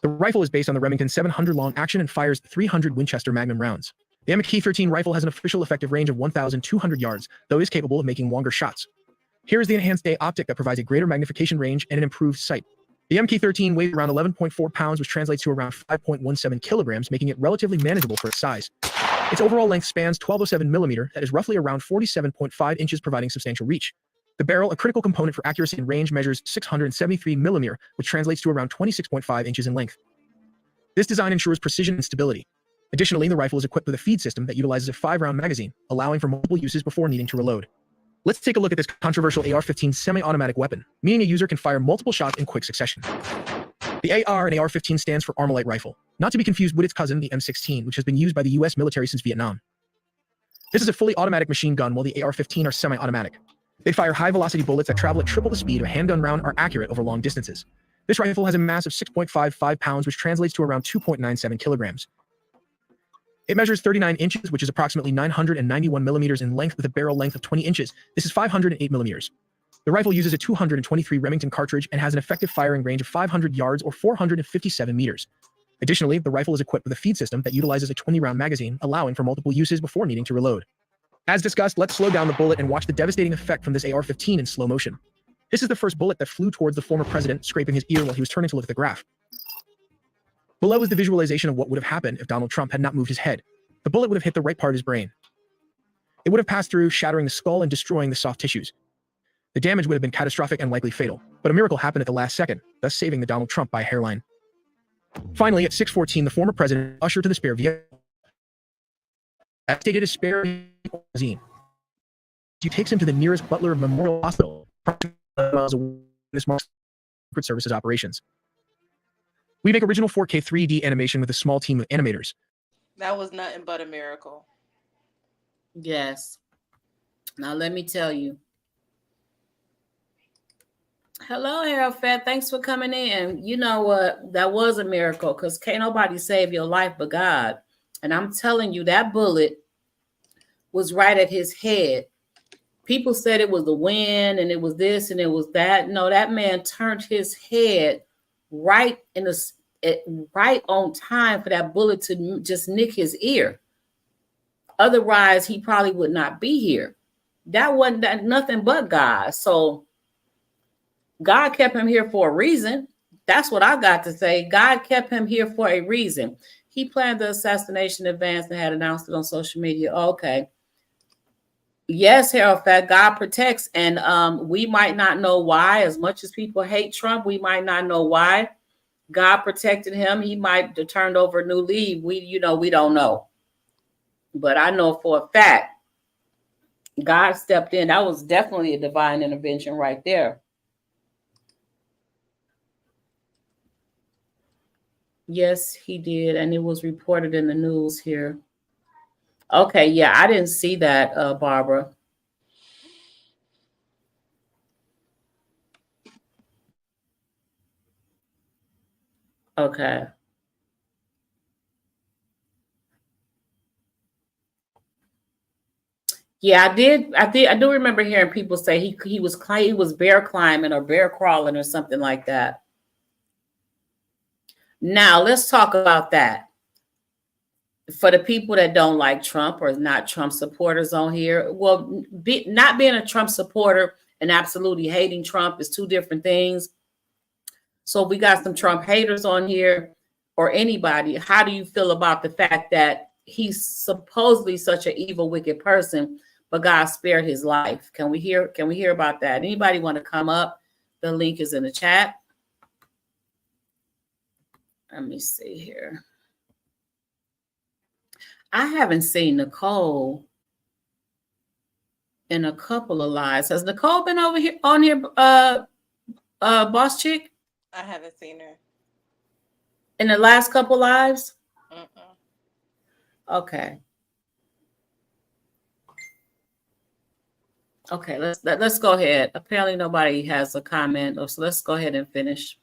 The rifle is based on the Remington 700 long action and fires 300 Winchester Magnum rounds. The MK13 rifle has an official effective range of 1,200 yards, though is capable of making longer shots. Here is the enhanced day optic that provides a greater magnification range and an improved sight. The MK13 weighs around 11.4 pounds, which translates to around 5.17 kilograms, making it relatively manageable for its size. Its overall length spans 1207 millimeter, that is roughly around 47.5 inches, providing substantial reach. The barrel, a critical component for accuracy and range, measures 673 millimeter, which translates to around 26.5 inches in length. This design ensures precision and stability. Additionally, the rifle is equipped with a feed system that utilizes a 5-round magazine, allowing for multiple uses before needing to reload. Let's take a look at this controversial AR-15 semi-automatic weapon, meaning a user can fire multiple shots in quick succession. The AR and AR-15 stands for Armalite rifle, not to be confused with its cousin, the M16, which has been used by the US military since Vietnam. This is a fully automatic machine gun, while the AR-15 are semi-automatic. They fire high-velocity bullets that travel at triple the speed of a handgun round, are accurate over long distances. This rifle has a mass of 6.55 pounds, which translates to around 2.97 kilograms. It measures 39 inches, which is approximately 991 millimeters in length, with a barrel length of 20 inches. This is 508 millimeters. The rifle uses a 223 Remington cartridge and has an effective firing range of 500 yards or 457 meters. Additionally, the rifle is equipped with a feed system that utilizes a 20-round magazine, allowing for multiple uses before needing to reload. As discussed, let's slow down the bullet and watch the devastating effect from this AR-15 in slow motion. This is the first bullet that flew towards the former president, scraping his ear while he was turning to look at the graph. Below is the visualization of what would have happened if Donald Trump had not moved his head. The bullet would have hit the right part of his brain. It would have passed through, shattering the skull and destroying the soft tissues. The damage would have been catastrophic and likely fatal, but a miracle happened at the last second, thus saving the Donald Trump by a hairline. Finally, at 6:14, the former president ushered to the spare vehicle. As stated, a spare magazine. He takes him to the nearest Butler Memorial Hospital, miles away from this Secret Services operations. We make original 4K 3D animation with a small team of animators. That was nothing but a miracle. Yes. Now let me tell you. Hello, Harold Fett. Thanks for coming in. You know what? That was a miracle, because can't nobody save your life but God. And I'm telling you, that bullet was right at his head. People said it was the wind and it was this and it was that. No, that man turned his head right on time for that bullet to just nick his ear. Otherwise, he probably would not be here. That wasn't nothing but God. So God kept him here for a reason. That's what I got to say. God kept him here for a reason. He planned the assassination in advance and had announced it on social media. Okay. Yes, Harold Fat, God protects. And we might not know why. As much as people hate Trump, we might not know why. God protected him. He might have turned over a new leaf. We don't know. But I know for a fact, God stepped in. That was definitely a divine intervention right there. Yes, he did. And it was reported in the news here. Okay, yeah, I didn't see that, Barbara. Okay. Yeah, I do remember hearing people say he was bear climbing or bear crawling or something like that. Now, let's talk about that. For the people that don't like Trump or not Trump supporters on here, well, not being a Trump supporter and absolutely hating Trump is two different things. So if we got some Trump haters on here or anybody, how do you feel about the fact that he's supposedly such an evil, wicked person, but God spared his life? Can we hear about that? Anybody want to come up? The link is in the chat. Let me see here. I haven't seen Nicole in a couple of lives. Has Nicole been over here on here, Boss Chick? I haven't seen her. In the last couple lives? Okay. Okay, let's go ahead. Apparently nobody has a comment, so let's go ahead and finish.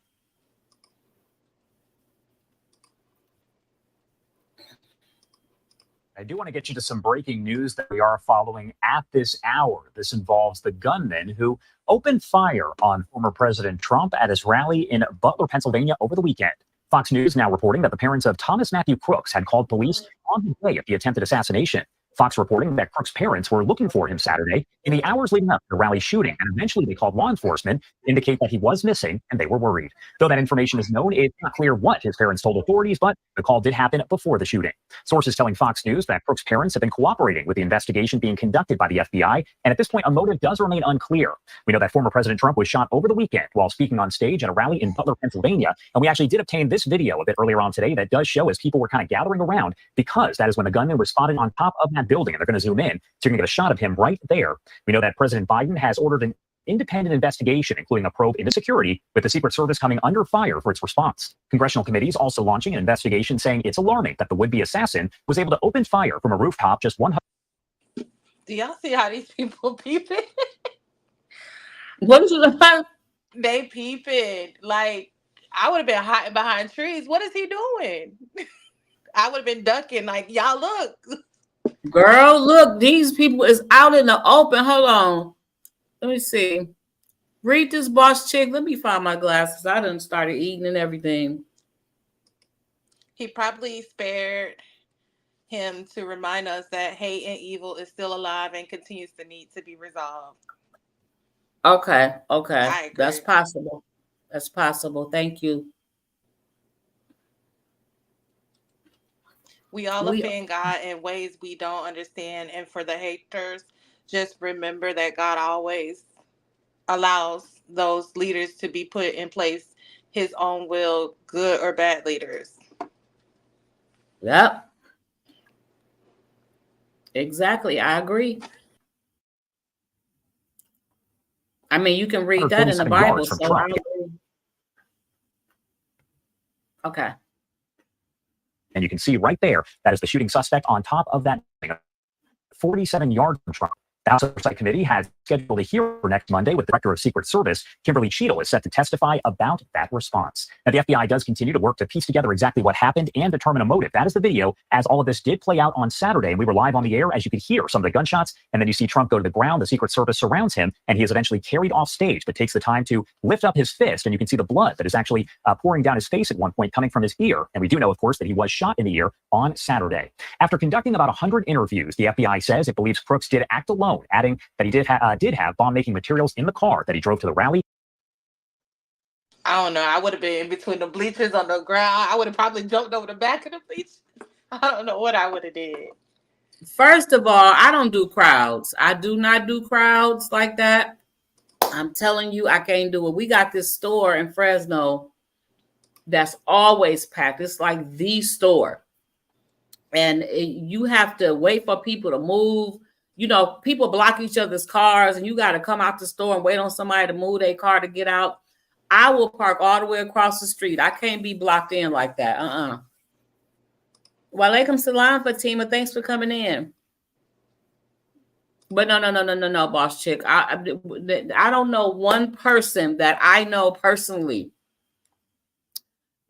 I do want to get you to some breaking news that we are following at this hour. This involves the gunman who opened fire on former President Trump at his rally in Butler, Pennsylvania over the weekend. Fox News now reporting that the parents of Thomas Matthew Crooks had called police on the day of the attempted assassination. Fox reporting that Crooks' parents were looking for him Saturday in the hours leading up to the rally shooting, and eventually they called law enforcement to indicate that he was missing and they were worried. Though that information is known, it's not clear what his parents told authorities, but the call did happen before the shooting. Sources telling Fox News that Crooks' parents have been cooperating with the investigation being conducted by the FBI, and at this point, a motive does remain unclear. We know that former President Trump was shot over the weekend while speaking on stage at a rally in Butler, Pennsylvania, and we actually did obtain this video a bit earlier on today that does show as people were kind of gathering around, because that is when the gunman was spotted on top of that building, and they're going to zoom in, so you're going to get a shot of him right there. We know that President Biden has ordered an independent investigation, including a probe into security, with the Secret Service coming under fire for its response. Congressional committees also launching an investigation saying it's alarming that the would-be assassin was able to open fire from a rooftop just 100. Do y'all see how these people peeping? What is it? They peeping. Like, I would have been hiding behind trees. What is he doing? I would have been ducking. Like, y'all look. Girl, look, these people is out in the open. Hold on. Let me see. Read this, boss chick. Let me find my glasses. I done started eating and everything. He probably spared him to remind us that hate and evil is still alive and continues to need to be resolved. Okay. That's possible. That's possible. Thank you. We all offend God in ways we don't understand. And for the haters, just remember that God always allows those leaders to be put in place his own will, good or bad leaders. Yep. Exactly. I agree. I mean, you can read that in the Bible. So I agree. Okay. And you can see right there, that is the shooting suspect on top of that 47 yards from Trump. The House Oversight Committee has scheduled a hearing next Monday with the Director of Secret Service. Kimberly Cheadle is set to testify about that response. Now, the FBI does continue to work to piece together exactly what happened and determine a motive. That is the video, as all of this did play out on Saturday, and we were live on the air, as you could hear some of the gunshots, and then you see Trump go to the ground, the Secret Service surrounds him, and he is eventually carried off stage, but takes the time to lift up his fist, and you can see the blood that is actually pouring down his face at one point, coming from his ear. And we do know, of course, that he was shot in the ear on Saturday. After conducting about 100 interviews, the FBI says it believes Crooks did act alone, adding that he did have bomb-making materials in the car that he drove to the rally. I don't know. I would have been in between the bleachers on the ground. I would have probably jumped over the back of the bleachers. I don't know what I would have did. First of all, I don't do crowds. I do not do crowds like that. I'm telling you, I can't do it. We got this store in Fresno that's always packed. It's like the store. And you have to wait for people to move. You know, people block each other's cars, and you got to come out the store and wait on somebody to move their car to get out. I will park all the way across the street. I can't be blocked in like that. Walaikum salam, Fatima. Thanks for coming in. But no, boss chick. I don't know one person that I know personally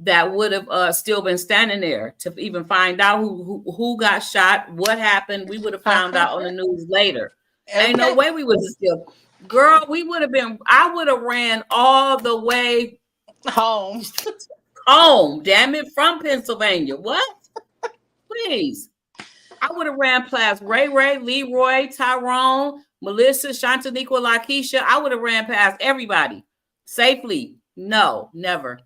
that would have still been standing there to even find out who got shot, what happened. We would have found out on the news later. Ain't no way we would have still. Girl, we would have been. I would have ran all the way home. Damn it, from Pennsylvania. What? Please. I would have ran past Ray, Leroy, Tyrone, Melissa, Shantaniqua, Lakeisha. I would have ran past everybody safely. No, never.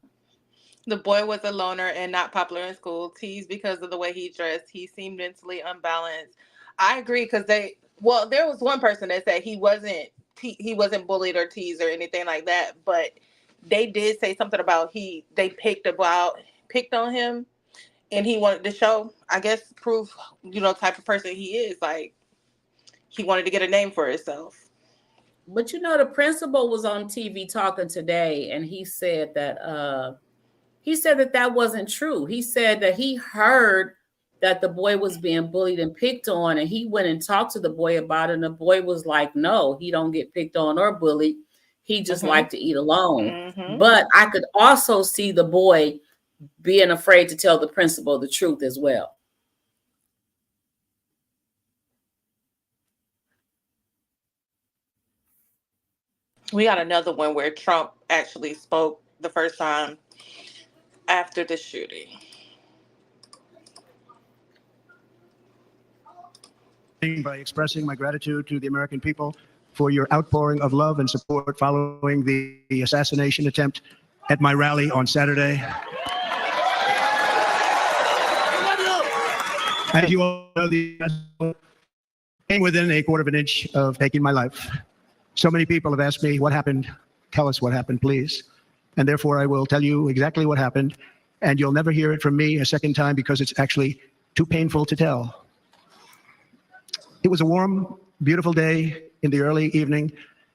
The boy was a loner and not popular in school. Teased because of the way he dressed. He seemed mentally unbalanced. I agree, because there was one person that said he wasn't bullied or teased or anything like that, but they did say something about they picked on him, and he wanted to show, I guess, prove, type of person he is. Like, he wanted to get a name for himself. But the principal was on TV talking today, and he said that that wasn't true. He said that he heard that the boy was being bullied and picked on, and he went and talked to the boy about it, and the boy was like, no, he don't get picked on or bullied. He just liked to eat alone. But I could also see the boy being afraid to tell the principal the truth as well. We got another one where Trump actually spoke the first time after the shooting. By expressing my gratitude to the American people for your outpouring of love and support following the assassination attempt at my rally on Saturday. As you all know, the came within a quarter of an inch of taking my life. So many people have asked me, what happened? Tell us what happened, please. And therefore, I will tell you exactly what happened. And you'll never hear it from me a second time because it's actually too painful to tell. It was a warm, beautiful day in the early evening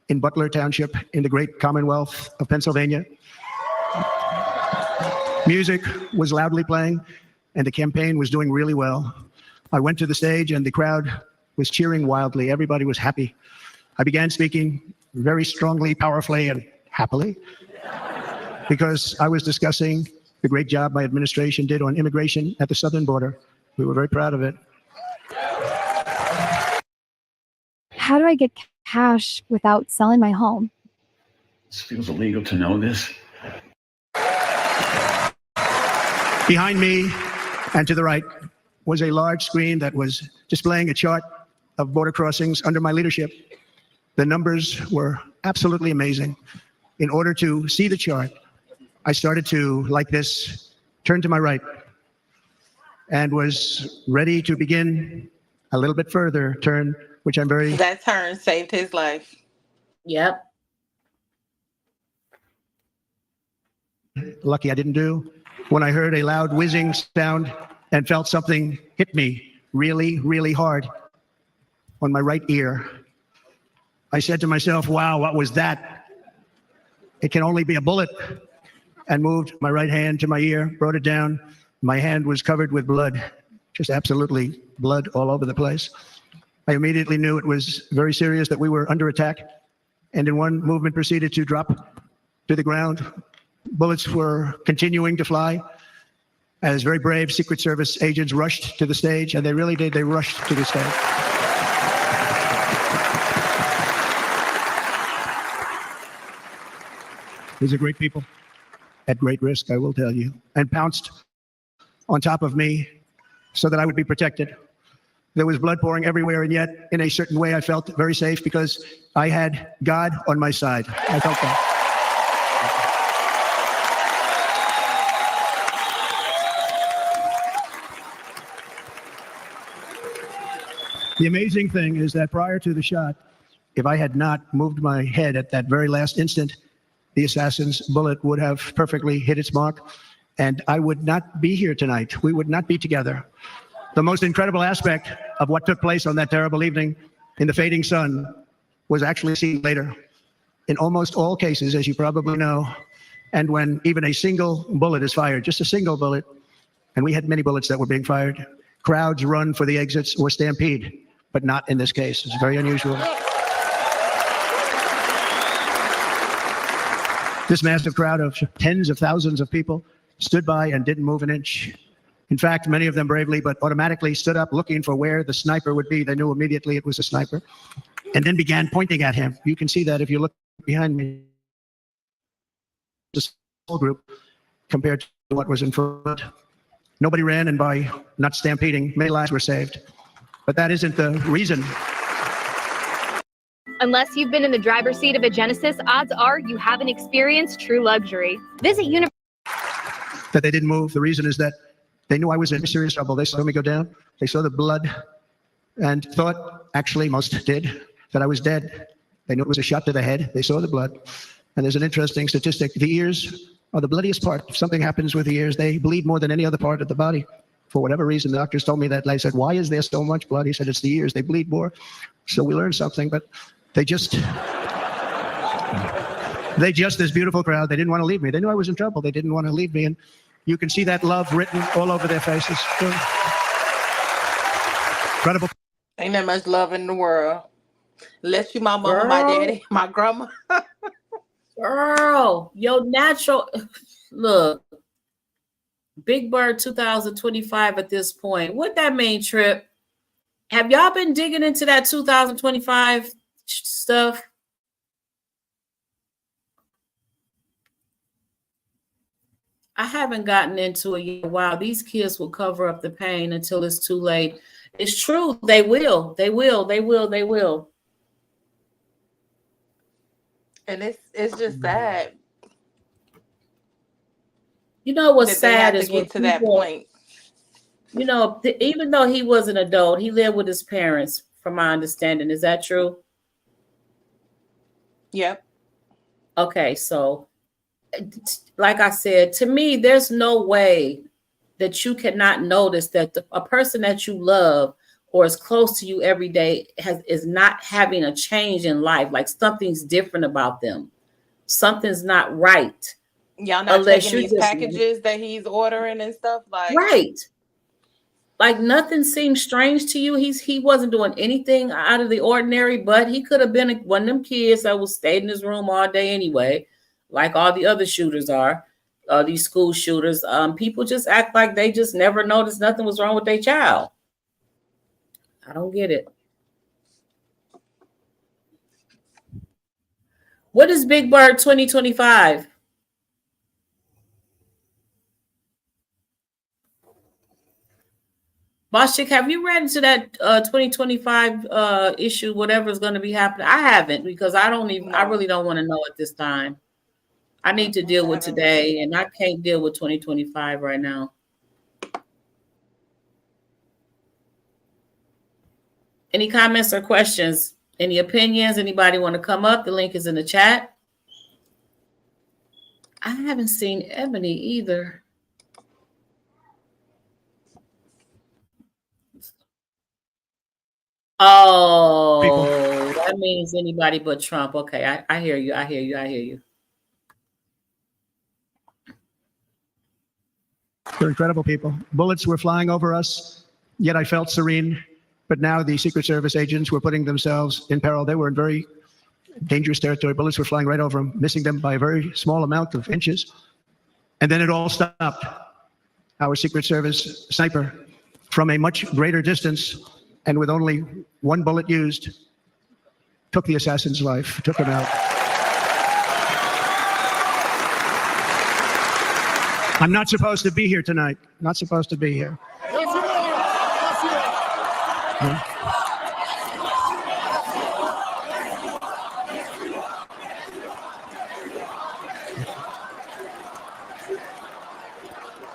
in Butler Township in the great Commonwealth of Pennsylvania. Music was loudly playing, and the campaign was doing really well. I went to the stage, and the crowd was cheering wildly. Everybody was happy. I began speaking very strongly, powerfully, and happily because I was discussing the great job my administration did on immigration at the southern border. We were very proud of it. How do I get cash without selling my home? It feels illegal to know this. Behind me and to the right was a large screen that was displaying a chart of border crossings under my leadership. The numbers were absolutely amazing. In order to see the chart, I started to, like this, turn to my right and was ready to begin a little bit further turn, which I'm very... That turn saved his life. Yep. Lucky I didn't do when I heard a loud whizzing sound and felt something hit me really, really hard on my right ear. I said to myself, wow, what was that? It can only be a bullet. And moved my right hand to my ear, brought it down. My hand was covered with blood, just absolutely blood all over the place. I immediately knew it was very serious, that we were under attack. And in one movement proceeded to drop to the ground. Bullets were continuing to fly as very brave Secret Service agents rushed to the stage, and they really did, they rushed to the stage. These are great people at great risk, I will tell you, and pounced on top of me so that I would be protected. There was blood pouring everywhere, and yet in a certain way I felt very safe because I had God on my side. I felt that. The amazing thing is that prior to the shot, if I had not moved my head at that very last instant, the assassin's bullet would have perfectly hit its mark, and I would not be here tonight. We would not be together. The most incredible aspect of what took place on that terrible evening in the fading sun was actually seen later. In almost all cases, as you probably know, and when even a single bullet is fired, just a single bullet, and we had many bullets that were being fired, crowds run for the exits or stampede, but not in this case. It's very unusual. This massive crowd of tens of thousands of people stood by and didn't move an inch. In fact, many of them bravely, but automatically stood up looking for where the sniper would be. They knew immediately it was a sniper, and then began pointing at him. You can see that if you look behind me. This whole group compared to what was in front. Nobody ran, and by not stampeding, many lives were saved. But that isn't the reason. Unless you've been in the driver's seat of a Genesis, odds are you haven't experienced true luxury. Visit That they didn't move. The reason is that they knew I was in serious trouble. They saw me go down. They saw the blood and thought, actually most did, that I was dead. They knew it was a shot to the head. They saw the blood. And there's an interesting statistic. The ears are the bloodiest part. If something happens with the ears, they bleed more than any other part of the body. For whatever reason, the doctors told me that. I said, why is there so much blood? He said, it's the ears. They bleed more. So we learned something, but they just, this beautiful crowd, they didn't want to leave me. They knew I was in trouble. They didn't want to leave me. And you can see that love written all over their faces. Incredible. Ain't that much love in the world. Unless you my mama, my daddy, my grandma. Girl, your natural look. Big Bird 2025 at this point. What that mean, Trip? Have y'all been digging into that 2025 stuff? I haven't gotten into it yet. Wow, these kids will cover up the pain until it's too late. It's true. They will. They will. They will. They will. And it's just sad. You know what's that they sad have is to when get to that point. You know, even though he was an adult, he lived with his parents, from my understanding. Is that true? Yep. Okay, so like I said, to me, there's no way that you cannot notice that a person that you love or is close to you every day is not having a change in life. Like something's different about them. Something's not right. Y'all not checking these packages that he's ordering and stuff like right. Like nothing seems strange to you. He wasn't doing anything out of the ordinary, but he could have been one of them kids that was stayed in his room all day anyway, like all the other shooters are, these school shooters. People just act like they just never noticed nothing was wrong with their child. I don't get it. What is Big Bird 2025? Boschik, have you read into that 2025 issue, whatever is going to be happening? I haven't, because I really don't want to know at this time. I need to deal with today, and I can't deal with 2025 right now. Any comments or questions? Any opinions? Anybody want to come up? The link is in the chat. I haven't seen Ebony either. Oh, people. That means anybody but Trump. Okay, I hear you. I hear you. I hear you. They're incredible people. Bullets were flying over us, yet I felt serene. But now the Secret Service agents were putting themselves in peril. They were in very dangerous territory. Bullets were flying right over them, missing them by a very small amount of inches. And then it all stopped. Our Secret Service sniper, from a much greater distance, and with only one bullet used, took the assassin's life, took him out. I'm not supposed to be here tonight. Not supposed to be here.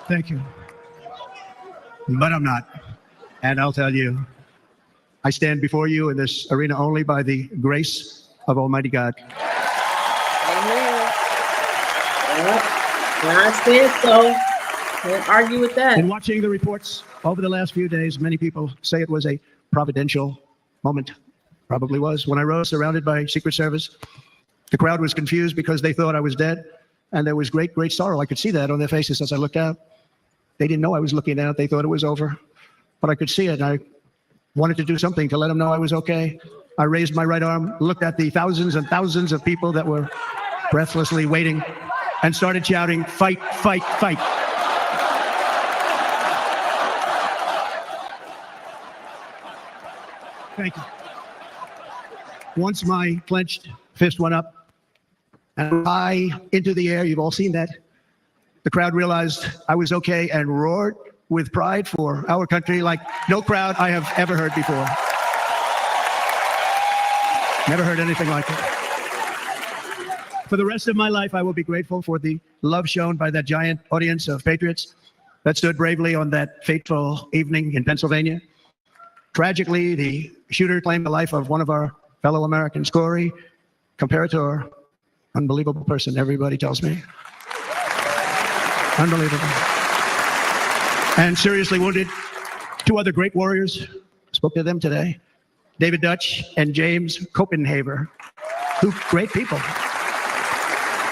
Thank you. But I'm not. And I'll tell you, I stand before you in this arena only by the grace of Almighty God. Amen. I said so. Can't argue with that. In watching the reports over the last few days, many people say it was a providential moment. Probably was. When I rose surrounded by Secret Service, the crowd was confused because they thought I was dead. And there was great, great sorrow. I could see that on their faces as I looked out. They didn't know I was looking out. They thought it was over. But I could see it. I wanted to do something to let them know I was okay. I raised my right arm, looked at the thousands and thousands of people that were breathlessly waiting, and started shouting, "Fight, fight, fight." Thank you. Once my clenched fist went up and high into the air, you've all seen that, the crowd realized I was okay and roared with pride for our country like no crowd I have ever heard before. Never heard anything like it. For the rest of my life, I will be grateful for the love shown by that giant audience of patriots that stood bravely on that fateful evening in Pennsylvania. Tragically, the shooter claimed the life of one of our fellow Americans, Corey, comparator, unbelievable person, everybody tells me. Unbelievable. And seriously wounded, two other great warriors, spoke to them today, David Dutch and James Copenhaver, two great people.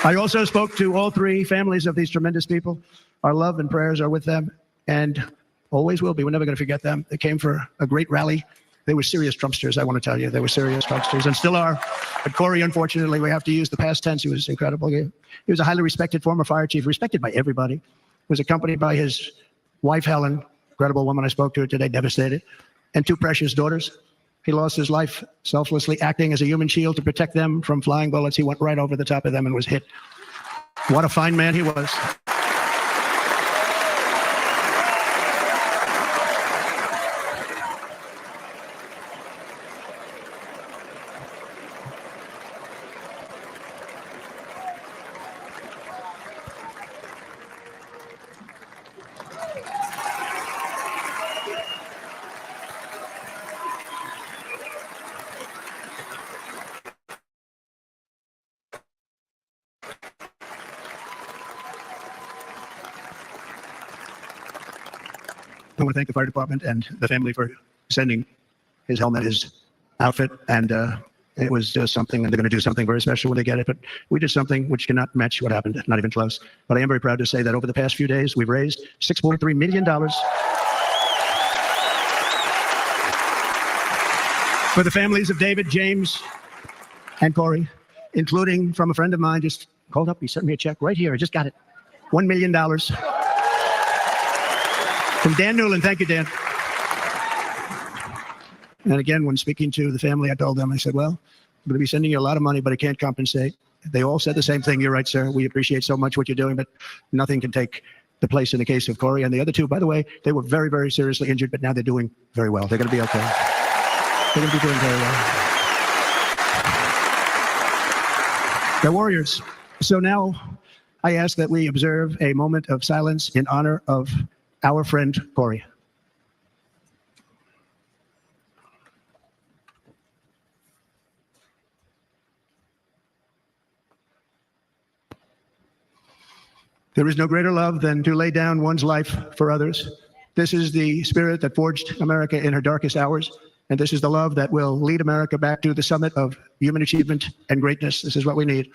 I also spoke to all three families of these tremendous people. Our love and prayers are with them. And always will be. We're never going to forget them. They came for a great rally. They were serious Trumpsters, I want to tell you. They were serious Trumpsters and still are. But Corey, unfortunately, we have to use the past tense. He was incredible. He was a highly respected former fire chief, respected by everybody. Was accompanied by his wife, Helen, incredible woman. I spoke to her today, devastated, and 2 precious daughters. He lost his life selflessly acting as a human shield to protect them from flying bullets. He went right over the top of them and was hit. What a fine man he was. I want to thank the fire department and the family for sending his helmet, his outfit, and it was just something, and they're going to do something very special when they get it. But we did something which cannot match what happened, not even close. But I am very proud to say that over the past few days, we've raised $6.3 million for the families of David, James, and Corey, including from a friend of mine. Just called up, he sent me a check right here. I just got it. $1 million. From Dan Newland. Thank you, Dan. And again, when speaking to the family, I told them, I said, well, I'm going to be sending you a lot of money, but I can't compensate. They all said the same thing. You're right, sir. We appreciate so much what you're doing, but nothing can take the place in the case of Corey. And the other 2, by the way, they were very, very seriously injured, but now they're doing very well. They're going to be okay. They're going to be doing very well. They're warriors. So now I ask that we observe a moment of silence in honor of our friend Corey. There is no greater love than to lay down one's life for others. This is the spirit that forged America in her darkest hours, and this is the love that will lead America back to the summit of human achievement and greatness. This is what we need.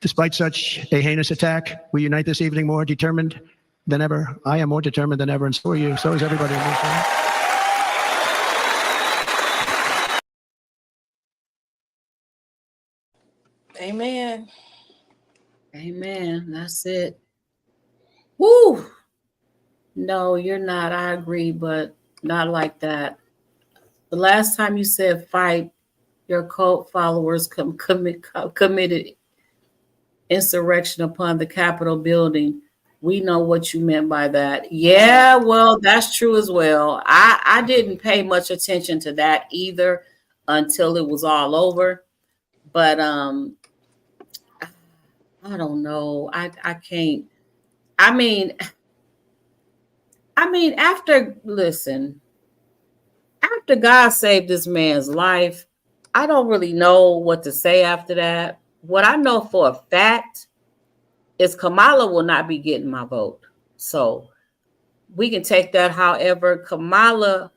Despite such a heinous attack, we unite this evening more determined than ever. I am more determined than ever, and so are you. So is everybody in this room. Amen. Amen. That's it. Woo! No, you're not. I agree, but not like that. The last time you said fight, your cult followers committed insurrection upon the Capitol building. We know what you meant by that. Yeah, well, that's true as well. I didn't pay much attention to that either until it was all over. But I don't know. I can't. I mean, after God saved this man's life, I don't really know what to say after that. What I know for a fact is Kamala will not be getting my vote. So we can take that. However, Kamala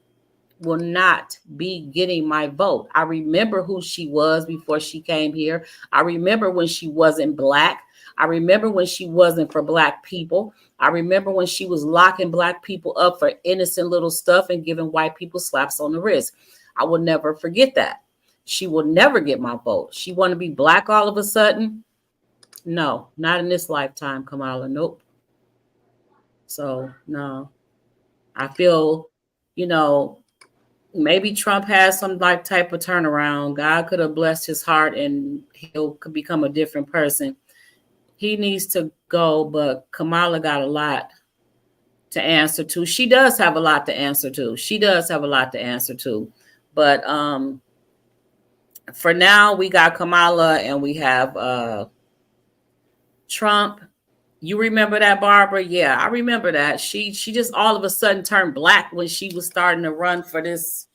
will not be getting my vote. I remember who she was before she came here. I remember when she wasn't Black. I remember when she wasn't for Black people. I remember when she was locking Black people up for innocent little stuff and giving white people slaps on the wrist. I will never forget that. She will never get my vote. She want to be Black all of a sudden? No, not in this lifetime, Kamala. Nope. So, no. I feel, maybe Trump has some type of turnaround. God could have blessed his heart and could become a different person. He needs to go, but Kamala got a lot to answer to. She does have a lot to answer to. But for now, we got Kamala and we have Trump. You remember that, Barbara? Yeah, I remember that. She just all of a sudden turned Black when she was starting to run for this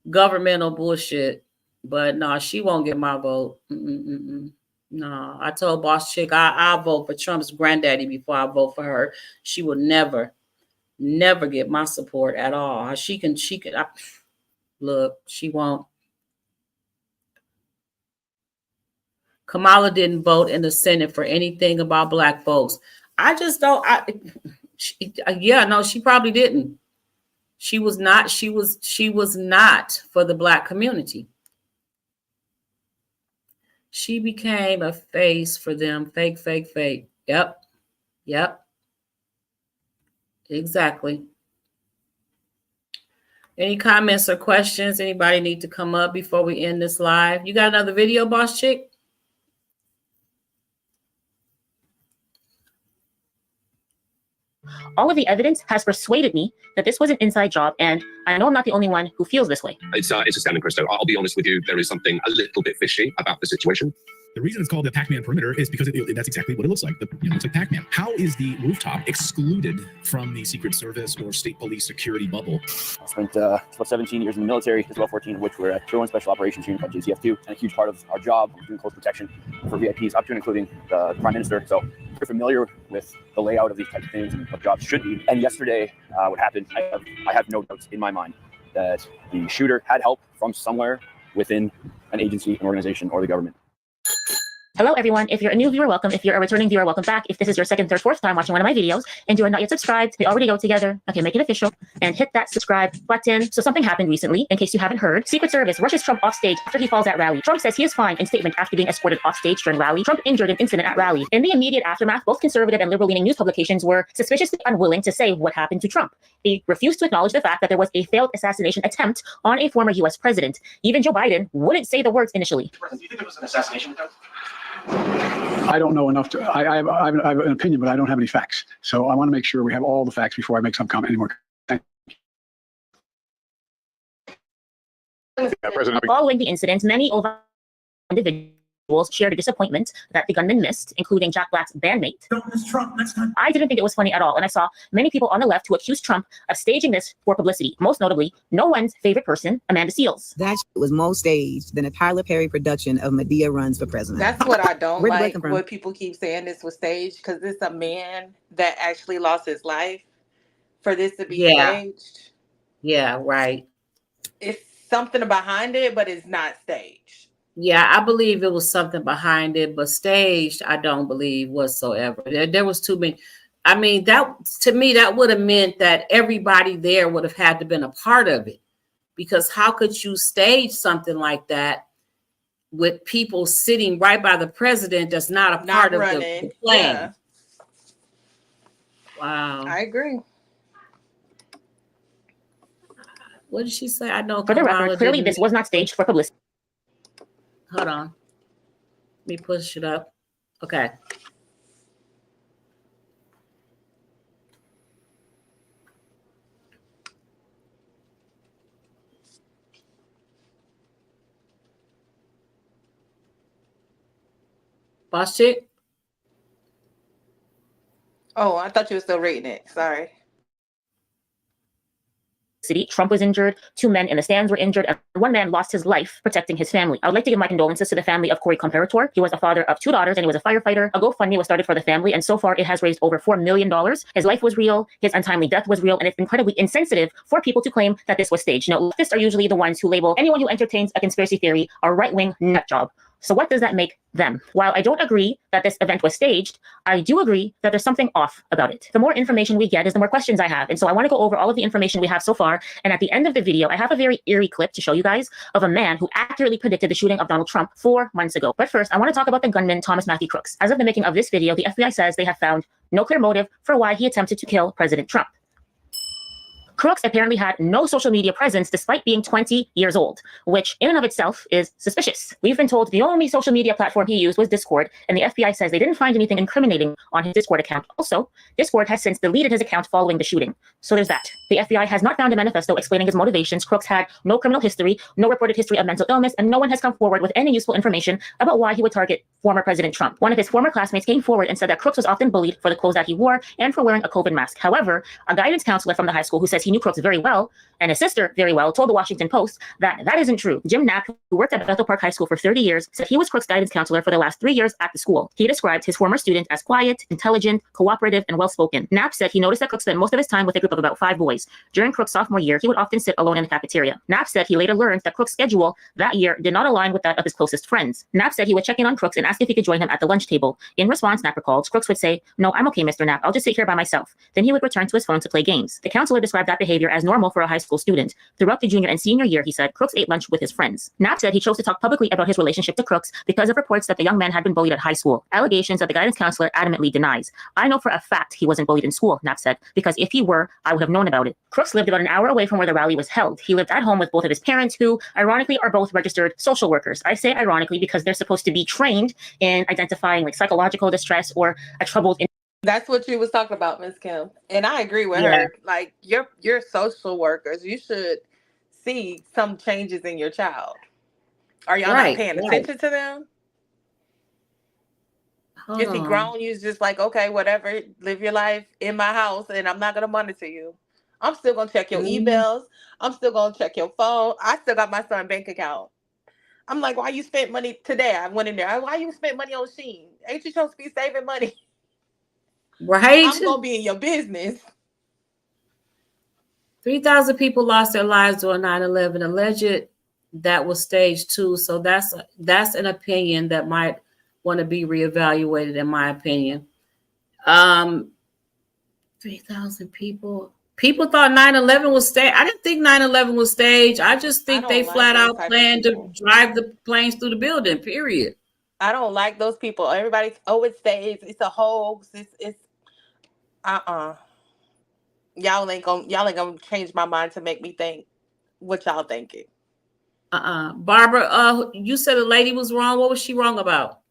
governmental bullshit. But no, she won't get my vote. No, I told Boss Chick I'll vote for Trump's granddaddy before I vote for her. She will never get my support at all. She can. Look, she won't. Kamala didn't vote in the Senate for anything about Black folks. I just don't. Yeah, no, she probably didn't. She was not for the Black community. She became a face for them. Fake, fake, fake. Yep. Exactly. Any comments or questions? Anybody need to come up before we end this live? You got another video, Boss Chick? All of the evidence has persuaded me that this was an inside job, and I know I'm not the only one who feels this way. It's astounding, Christo. I'll be honest with you. There is something a little bit fishy about the situation. The reason it's called the Pac-Man perimeter is because that's exactly what it looks like. It looks like Pac-Man. How is the rooftop excluded from the Secret Service or state police security bubble? I spent about 17 years in the military, as well 14 of which were at Joint Special Operations Unit called JCF2, and a huge part of our job was doing close protection for VIPs, up to and including the Prime Minister. So we're familiar with the layout of these types of things and what jobs should be. And yesterday, what happened, I have no doubts in my mind that the shooter had help from somewhere within an agency, an organization, or the government. Hello, everyone. If you're a new viewer, welcome. If you're a returning viewer, welcome back. If this is your second, third, fourth time watching one of my videos and you are not yet subscribed, we already go together. Okay, make it official and hit that subscribe button. So something happened recently, in case you haven't heard. Secret Service rushes Trump off stage after he falls at rally. Trump says he is fine in statement after being escorted off stage during rally. Trump injured in incident at rally. In the immediate aftermath, both conservative and liberal-leaning news publications were suspiciously unwilling to say what happened to Trump. They refused to acknowledge the fact that there was a failed assassination attempt on a former U.S. president. Even Joe Biden wouldn't say the words initially. Do you think it was an assassination attempt? I don't know enough to. I have an opinion, but I don't have any facts. So I want to make sure we have all the facts before I make some comment anymore. Following the incident, many individuals shared a disappointment that the gunman missed, including Jack Black's bandmate. I didn't think it was funny at all, and I saw many people on the left who accused Trump of staging this for publicity. Most notably, no one's favorite person, Amanda Seales. That was more staged than a Tyler Perry production of Medea Runs for President. That's what I don't like, when people keep saying this was staged, because it's a man that actually lost his life for this to be staged. Yeah, right. It's something behind it, but it's not staged. Yeah, I believe it was something behind it, but staged, I don't believe whatsoever. There was too many. I mean, that to me, that would have meant that everybody there would have had to been a part of it, because how could you stage something like that with people sitting right by the president that's not a part of the plan? Yeah. Wow. I agree. What did she say? I know. For the record, clearly this was not staged for publicity. Hold on. Let me push it up. Okay. Boss Chick? Oh, I thought you were still reading it. Sorry. Trump was injured, 2 men in the stands were injured, and 1 man lost his life protecting his family. I would like to give my condolences to the family of Corey Comparator. He was a father of 2 daughters and he was a firefighter. A GoFundMe was started for the family, and so far it has raised over $4 million. His life was real, his untimely death was real, and it's incredibly insensitive for people to claim that this was staged. You know, leftists are usually the ones who label anyone who entertains a conspiracy theory a right-wing nut job. So what does that make them? While I don't agree that this event was staged, I do agree that there's something off about it. The more information we get is the more questions I have. And so I want to go over all of the information we have so far. And at the end of the video, I have a very eerie clip to show you guys of a man who accurately predicted the shooting of Donald Trump 4 months ago. But first, I want to talk about the gunman, Thomas Matthew Crooks. As of the making of this video, the FBI says they have found no clear motive for why he attempted to kill President Trump. Crooks apparently had no social media presence despite being 20 years old, which in and of itself is suspicious. We've been told the only social media platform he used was Discord, and the FBI says they didn't find anything incriminating on his Discord account. Also, Discord has since deleted his account following the shooting. So there's that. The FBI has not found a manifesto explaining his motivations. Crooks had no criminal history, no reported history of mental illness, and no one has come forward with any useful information about why he would target former President Trump. One of his former classmates came forward and said that Crooks was often bullied for the clothes that he wore and for wearing a COVID mask. However, a guidance counselor from the high school who says he knew Crooks very well And his sister, very well, told the Washington Post that that isn't true. Jim Knapp, who worked at Bethel Park High School for 30 years, said he was Crook's guidance counselor for the last 3 years at the school. He described his former student as quiet, intelligent, cooperative, and well-spoken. Knapp said he noticed that Crook spent most of his time with a group of about 5 boys. During Crook's sophomore year, he would often sit alone in the cafeteria. Knapp said he later learned that Crook's schedule that year did not align with that of his closest friends. Knapp said he would check in on Crooks and ask if he could join him at the lunch table. In response, Knapp recalled, Crooks would say, "No, I'm okay, Mr. Knapp. I'll just sit here by myself." Then he would return to his phone to play games. The counselor described that behavior as normal for a high school student. Throughout the junior and senior year, he said, Crooks ate lunch with his friends. Knapp said he chose to talk publicly about his relationship to Crooks because of reports that the young man had been bullied at high school, allegations that the guidance counselor adamantly denies. "I know for a fact he wasn't bullied in school," Knapp said, "because if he were, I would have known about it." Crooks lived about an hour away from where the rally was held. He lived at home with both of his parents, who, ironically, are both registered social workers. I say ironically because they're supposed to be trained in identifying like psychological distress or a troubled. That's what you was talking about, Ms. Kim. And I agree with her. Like you're social workers. You should see some changes in your child. Are y'all not paying attention to them? Is he grown? You're just like, okay, whatever, live your life in my house and I'm not gonna monitor you. I'm still gonna check your emails. I'm still gonna check your phone. I still got my son's bank account. I'm like, why you spent money today? I went in there. Why you spent money on Shein? Ain't you supposed to be saving money? Right. I'm gonna be in your business. 3,000 people lost their lives during 9/11. Alleged that was stage 2. So that's an opinion that might want to be reevaluated, in my opinion. 3,000 people. People thought 9/11 was staged. I didn't think 9/11 was staged. I just think they flat out planned to drive the planes through the building, period. I don't like those people. Everybody's, it's staged. It's a hoax. It's Y'all ain't gonna change my mind to make me think what y'all thinking. Barbara, you said a lady was wrong. What was she wrong about?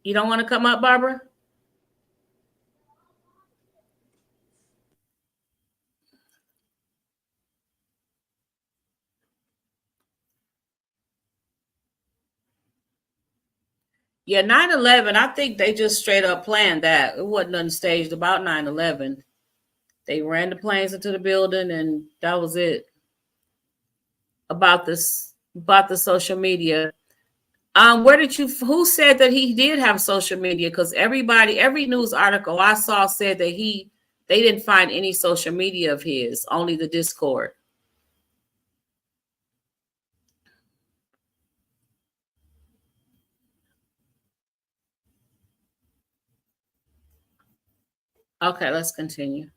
You don't want to come up, Barbara? Yeah, 9/11, I think they just straight up planned that. It wasn't nothing staged about 9/11. They ran the planes into the building and that was it. About the social media. Who said that he did have social media? Because every news article I saw said that they didn't find any social media of his, only the Discord. Okay, let's continue.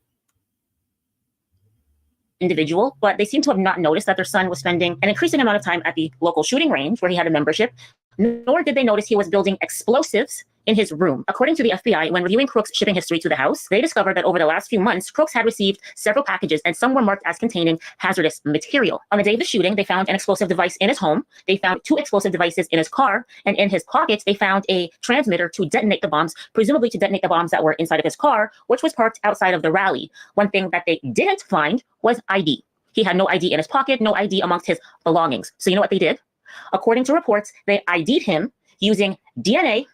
Individual, but they seem to have not noticed that their son was spending an increasing amount of time at the local shooting range where he had a membership, nor did they notice he was building explosives in his room. According to the FBI, when reviewing Crooks' shipping history to the house, they discovered that over the last few months, Crooks had received several packages and some were marked as containing hazardous material. On the day of the shooting, they found an explosive device in his home. They found 2 explosive devices in his car, and in his pockets, they found a transmitter to detonate the bombs, presumably to detonate the bombs that were inside of his car, which was parked outside of the rally. One thing that they didn't find was ID. He had no ID in his pocket, no ID amongst his belongings. So you know what they did? According to reports, they ID'd him using DNA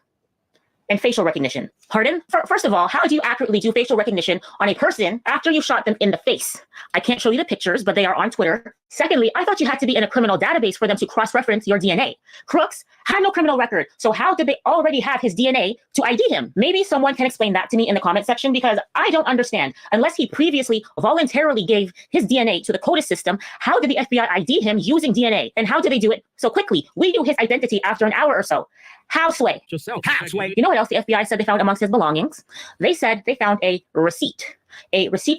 and facial recognition. Pardon? First of all, how do you accurately do facial recognition on a person after you shot them in the face? I can't show you the pictures, but they are on Twitter. Secondly, I thought you had to be in a criminal database for them to cross-reference your DNA. Crooks had no criminal record, so how did they already have his DNA to ID him? Maybe someone can explain that to me in the comment section, because I don't understand. Unless he previously voluntarily gave his DNA to the CODIS system, how did the FBI ID him using DNA? And how did they do it so quickly? We knew his identity after an hour or so. How, Sway? Sway. You know what else the FBI said they found amongst his belongings? They said they found a receipt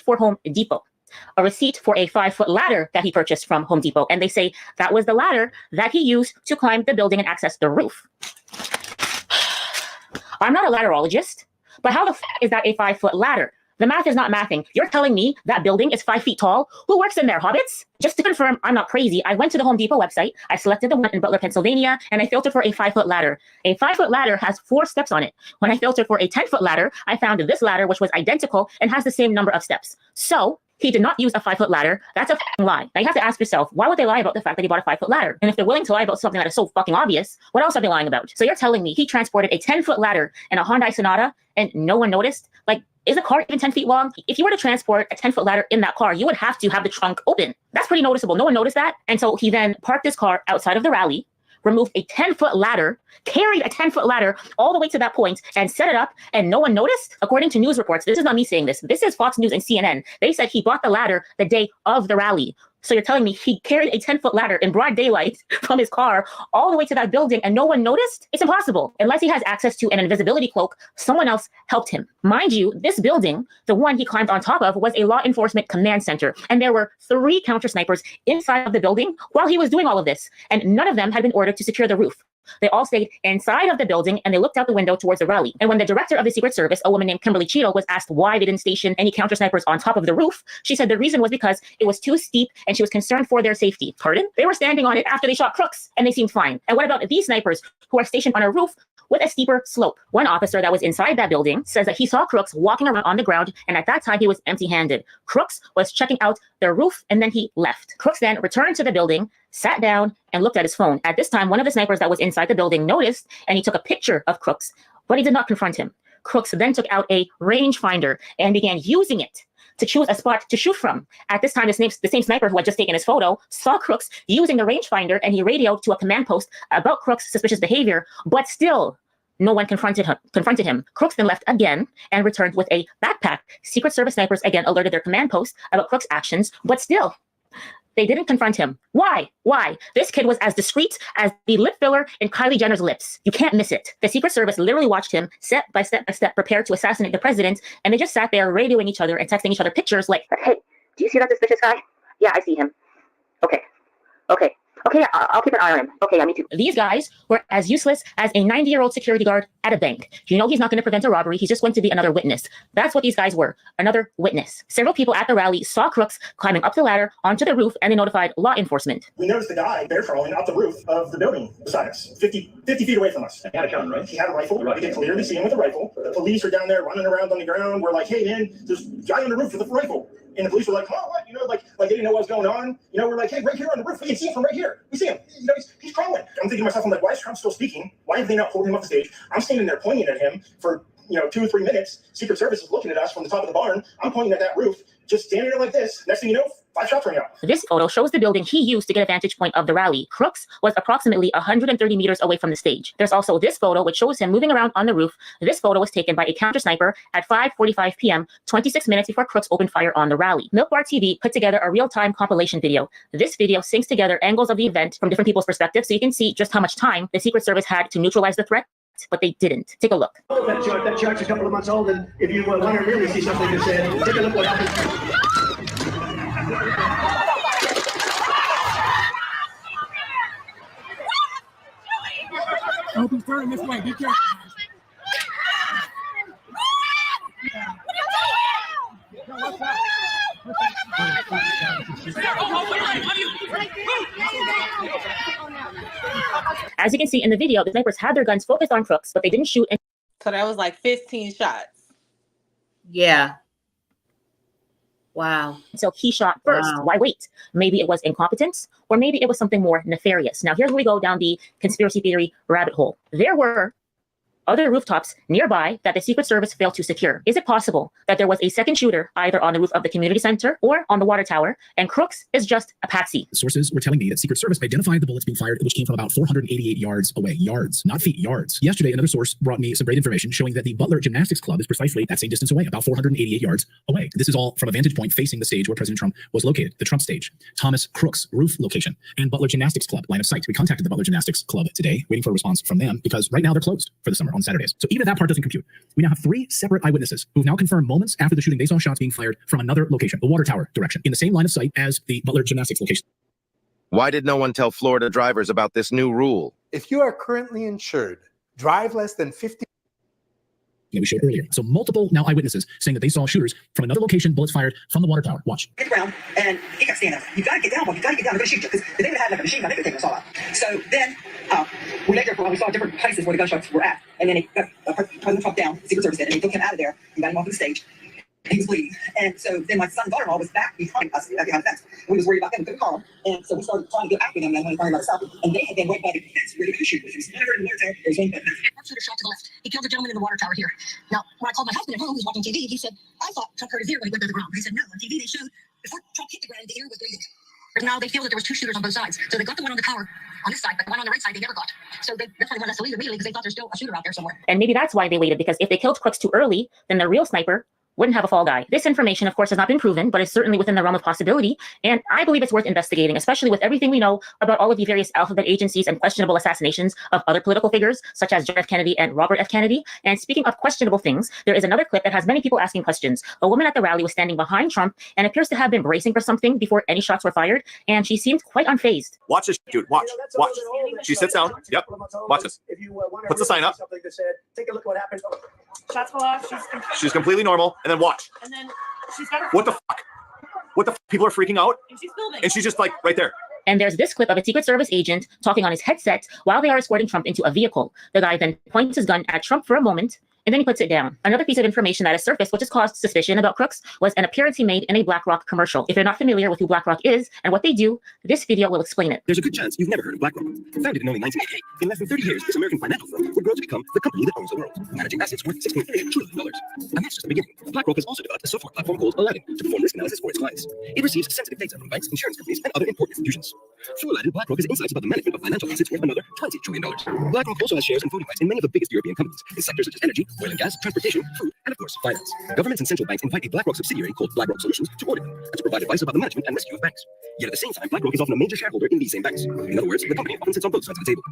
for Home Depot, a receipt for a 5-foot ladder that he purchased from Home Depot. And they say that was the ladder that he used to climb the building and access the roof. I'm not a ladderologist, but how the f is that a 5-foot ladder? The math is not mathing. You're telling me that building is 5 feet tall? Who works in there, hobbits? Just to confirm, I'm not crazy. I went to the Home Depot website. I selected the one in Butler, Pennsylvania, and I filtered for a 5-foot ladder. A 5-foot ladder has 4 steps on it. When I filtered for a 10-foot ladder, I found this ladder, which was identical and has the same number of steps. So he did not use a 5-foot ladder. That's a lie. Now you have to ask yourself, why would they lie about the fact that he bought a 5-foot ladder? And if they're willing to lie about something that is so fucking obvious, what else are they lying about? So you're telling me he transported a 10-foot ladder in a Hyundai Sonata and no one noticed? Like, is the car even 10 feet long? If you were to transport a 10-foot ladder in that car, you would have to have the trunk open. That's pretty noticeable. No one noticed that. And so he then parked his car outside of the rally, removed a 10-foot ladder, carried a 10-foot ladder all the way to that point and set it up, and no one noticed? According to news reports, this is not me saying this. This is Fox News and CNN. They said he bought the ladder the day of the rally. So you're telling me he carried a 10-foot ladder in broad daylight from his car all the way to that building and no one noticed? It's impossible. Unless he has access to an invisibility cloak, someone else helped him. Mind you, this building, the one he climbed on top of, was a law enforcement command center. And there were 3 counter snipers inside of the building while he was doing all of this. And none of them had been ordered to secure the roof. They all stayed inside of the building and they looked out the window towards the rally. And when the director of the Secret Service, a woman named Kimberly Cheadle, was asked why they didn't station any counter snipers on top of the roof, she said the reason was because it was too steep and she was concerned for their safety. Pardon? They were standing on it after they shot Crooks and they seemed fine. And what about these snipers who are stationed on a roof with a steeper slope? One officer that was inside that building says that he saw Crooks walking around on the ground, and at that time he was empty-handed. Crooks was checking out their roof and then he left. Crooks then returned to the building, sat down, and looked at his phone. At this time, one of the snipers that was inside the building noticed, and he took a picture of Crooks, but he did not confront him. Crooks then took out a rangefinder and began using it to choose a spot to shoot from. At this time, the same sniper who had just taken his photo saw Crooks using the rangefinder, and he radioed to a command post about Crooks' suspicious behavior, but still, no one confronted him. Crooks then left again and returned with a backpack. Secret Service snipers again alerted their command post about Crooks' actions, but still, they didn't confront him. Why? Why? This kid was as discreet as the lip filler in Kylie Jenner's lips. You can't miss it. The Secret Service literally watched him step by step prepare to assassinate the president, and they just sat there radioing each other and texting each other pictures like, hey, do you see that suspicious guy? Yeah, I see him. Okay, I'll keep an eye on him. Okay, yeah, me too. These guys were as useless as a 90-year-old security guard at a bank. You know he's not going to prevent a robbery. He's just going to be another witness. That's what these guys were, another witness. Several people at the rally saw Crooks climbing up the ladder onto the roof, and they notified law enforcement. We noticed the guy bear crawling up the roof of the building beside us, 50 feet away from us. He had a gun, right? He had a rifle. We could clearly see him with a rifle. The police are down there running around on the ground. We're like, hey, man, there's a guy on the roof with a rifle. And the police were like, oh, what? You know, like they didn't know what was going on. You know, we're like, hey, right here on the roof, we can see him from right here. We see him. You know, he's crawling. I'm thinking to myself, I'm like, why is Trump still speaking? Why have they not pulled him off the stage? I'm standing there pointing at him for, 2 or 3 minutes. Secret Service is looking at us from the top of the barn. I'm pointing at that roof, just standing there like this. Next thing you know, 5 shots ring out. This photo shows the building he used to get a vantage point of the rally. Crooks was approximately 130 meters away from the stage. There's also this photo, which shows him moving around on the roof. This photo was taken by a counter sniper at 5:45 p.m., 26 minutes before Crooks opened fire on the rally. Milk Bar TV put together a real-time compilation video. This video syncs together angles of the event from different people's perspectives, so you can see just how much time the Secret Service had to neutralize the threat, but they didn't. Take a look. That chart's a couple of months old, and if you want to really see something to say, take a look what happened. Don't be turning this way. Be careful. As you can see in the video, the snipers had their guns focused on Crooks, but they didn't shoot. So that was like 15 shots. Yeah. Wow. So he shot first. Wow. Why wait? Maybe it was incompetence, or maybe it was something more nefarious. Now, here's where we go down the conspiracy theory rabbit hole. There were other rooftops nearby that the Secret Service failed to secure. Is it possible that there was a second shooter either on the roof of the community center or on the water tower, and Crooks is just a patsy? Sources were telling me that Secret Service identified the bullets being fired, which came from about 488 yards away. Yards, not feet, yards. Yesterday, another source brought me some great information showing that the Butler Gymnastics Club is precisely that same distance away, about 488 yards away. This is all from a vantage point facing the stage where President Trump was located, the Trump stage. Thomas Crooks roof location and Butler Gymnastics Club line of sight. We contacted the Butler Gymnastics Club today, waiting for a response from them, because right now they're closed for the summer on Saturdays. So even if that part doesn't compute, we now have 3 separate eyewitnesses who have now confirmed moments after the shooting they saw shots being fired from another location, the water tower direction, in the same line of sight as the Butler Gymnastics location. Why did no one tell Florida drivers about this new rule? If you are currently insured, drive less than 50. That we showed earlier. So multiple now eyewitnesses saying that they saw shooters from another location, bullets fired from the water tower. Watch. Get around, and he kept standing there. You gotta get down, boy. You gotta get down. They're gonna shoot you. Because they would have had like a machine gun, they could take us all out. So then we laid there for a while. We saw different places where the gunshots were at. And then they got President Trump down, Secret Service did, and they took him out of there and got him off the stage. He was bleeding. And so then my son and daughter-in-law was back behind us, behind the fence. We was worried about them, we couldn't call them. And so we started trying to get after them, and when we finally let us out, and they had been right by the fence where they could shoot. There was never in the water tower, there was one fence. Shooter shot to the left. He killed a gentleman in the water tower here. Now, when I called my husband at home, who's watching TV, he said, I thought Trump hurt his ear when he went to the ground. He said, no, on TV they showed before Trump hit the ground, the ear was bleeding. But now they feel that there was two shooters on both sides. So they got the one on the tower on this side, but the one on the right side they never got. So that's why they wanted us to leave immediately, because they thought there's still a shooter out there somewhere. And maybe that's why they waited, because if they killed Crooks too early, then the real sniper wouldn't have a fall guy. This information, of course, has not been proven, but is certainly within the realm of possibility. And I believe it's worth investigating, especially with everything we know about all of the various alphabet agencies and questionable assassinations of other political figures, such as John F. Kennedy and Robert F. Kennedy. And speaking of questionable things, there is another clip that has many people asking questions. A woman at the rally was standing behind Trump and appears to have been bracing for something before any shots were fired. And she seemed quite unfazed. Watch this, dude. Watch. Watch. She sits down. Yep. Watch this. Puts the sign up. Take a look what happens. Shots fall off. She's completely normal. And then watch. And then she's got her. What the fuck? What the fuck? People are freaking out. And she's filming. And she's just like right there. And there's this clip of a Secret Service agent talking on his headset while they are escorting Trump into a vehicle. The guy then points his gun at Trump for a moment, and then he puts it down. Another piece of information that has surfaced, which has caused suspicion about Crooks, was an appearance he made in a BlackRock commercial. If you're not familiar with who BlackRock is and what they do, this video will explain it. There's a good chance you've never heard of BlackRock. Founded in only 1988, in less than 30 years, this American financial firm would grow to become the company that owns the world, managing assets worth $6.3 trillion. And that's just the beginning. BlackRock has also developed a software platform called Aladdin to perform risk analysis for its clients. It receives sensitive data from banks, insurance companies, and other important institutions. Through Aladdin, BlackRock has insights about the management of financial assets worth another $20 trillion. BlackRock also has shares and voting rights in many of the biggest European companies in sectors such as energy, oil and gas, transportation, food, and of course, finance. Governments and central banks invite a BlackRock subsidiary called BlackRock Solutions to audit them and to provide advice about the management and rescue of banks. Yet at the same time, BlackRock is often a major shareholder in these same banks. In other words, the company often sits on both sides of the table.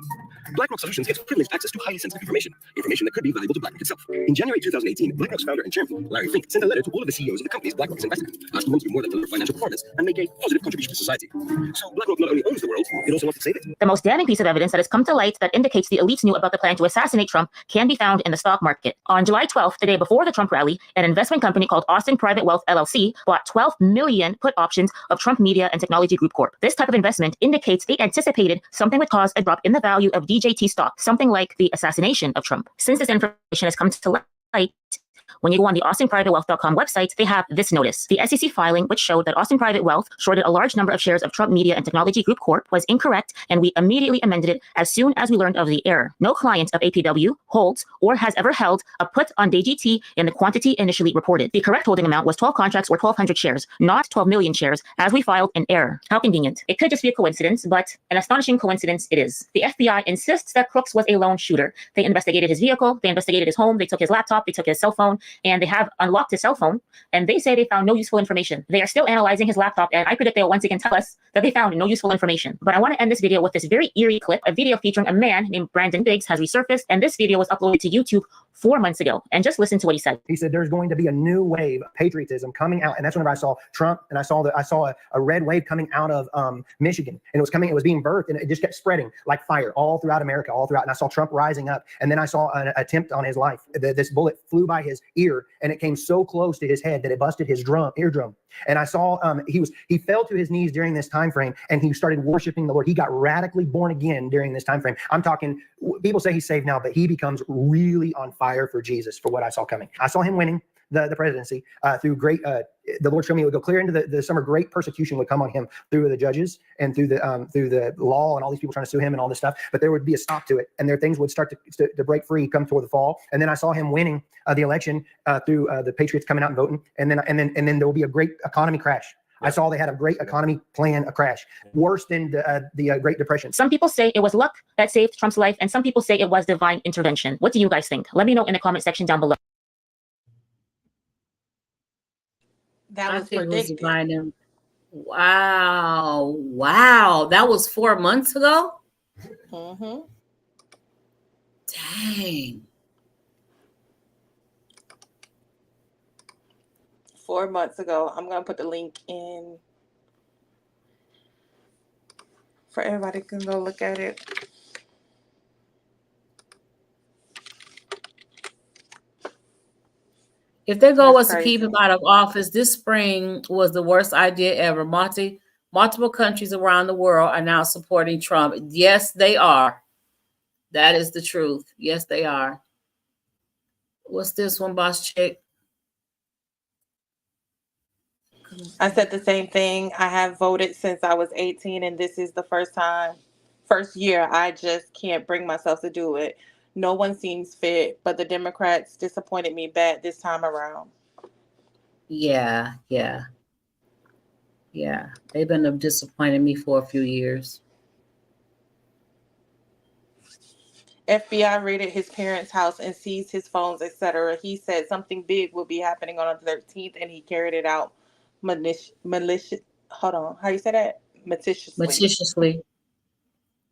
BlackRock Solutions gets privileged access to highly sensitive information that could be valuable to BlackRock itself. In January 2018, BlackRock's founder and chairman, Larry Fink, sent a letter to all of the CEOs of the companies BlackRock is invested in, asking them to do more than deliver financial performance and make a positive contribution to society. So BlackRock not only owns the world, it also wants to save it. The most damning piece of evidence that has come to light that indicates the elites knew about the plan to assassinate Trump can be found in the stock market. On July 12th, the day before the Trump rally, an investment company called Austin Private Wealth LLC bought 12 million put options of Trump Media and Technology Group Corp. This type of investment indicates they anticipated something would cause a drop in the value of DJT stock, something like the assassination of Trump. Since this information has come to light, when you go on the austinprivatewealth.com website, they have this notice. The SEC filing, which showed that Austin Private Wealth shorted a large number of shares of Trump Media and Technology Group Corp, was incorrect, and we immediately amended it as soon as we learned of the error. No client of APW holds or has ever held a put on DGT in the quantity initially reported. The correct holding amount was 12 contracts or 1,200 shares, not 12 million shares, as we filed in error. How convenient. It could just be a coincidence, but an astonishing coincidence it is. The FBI insists that Crooks was a lone shooter. They investigated his vehicle, they investigated his home, they took his laptop, they took his cell phone, and they have unlocked his cell phone, and they say they found no useful information. They are still analyzing his laptop, and I predict they'll once again tell us that they found no useful information. But I want to end this video with this very eerie clip. A video featuring a man named Brandon Biggs has resurfaced, and this video was uploaded to YouTube 4 months ago. And just listen to what he said. He said there's going to be a new wave of patriotism coming out, and that's whenever I saw Trump, and I saw a red wave coming out of Michigan, and it was being birthed, and it just kept spreading like fire all throughout America, all throughout. And I saw Trump rising up, and then I saw an attempt on his life. This bullet flew by his ear, and it came so close to his head that it busted his eardrum. And I saw he fell to his knees during this time frame, and he started worshiping the Lord. He got radically born again during this time frame. I'm talking, people say he's saved now, but he becomes really on fire for Jesus, for what I saw coming. I saw him winning the presidency through great. The Lord showed me it would go clear into the summer. Great persecution would come on him through the judges and through the law and all these people trying to sue him and all this stuff. But there would be a stop to it, and things would start to break free, come toward the fall. And then I saw him winning the election through the Patriots coming out and voting. And then there will be a great economy crash. I saw they had a great economy plan, a crash worse than the Great Depression. Some people say it was luck that saved Trump's life, and some people say it was divine intervention. What do you guys think? Let me know in the comment section down below. That was predicted. Wow. That was 4 months ago? Mm-hmm. Dang. 4 months ago. I'm going to put the link in for everybody can go look at it. If their goal was to keep him out of office, this spring was the worst idea ever. Multiple countries around the world are now supporting Trump. Yes, they are. That is the truth. Yes, they are. What's this one, Boss Chick? I said the same thing. I have voted since I was 18, and this is the first year I just can't bring myself to do it. No one seems fit, but the Democrats disappointed me bad this time around. Yeah, yeah, yeah. They've been disappointing me for a few years. FBI raided his parents' house and seized his phones, etc. He said something big will be happening on the 13th, and he carried it out malicious. Hold on, how you say that? Maliciously. Maliciously.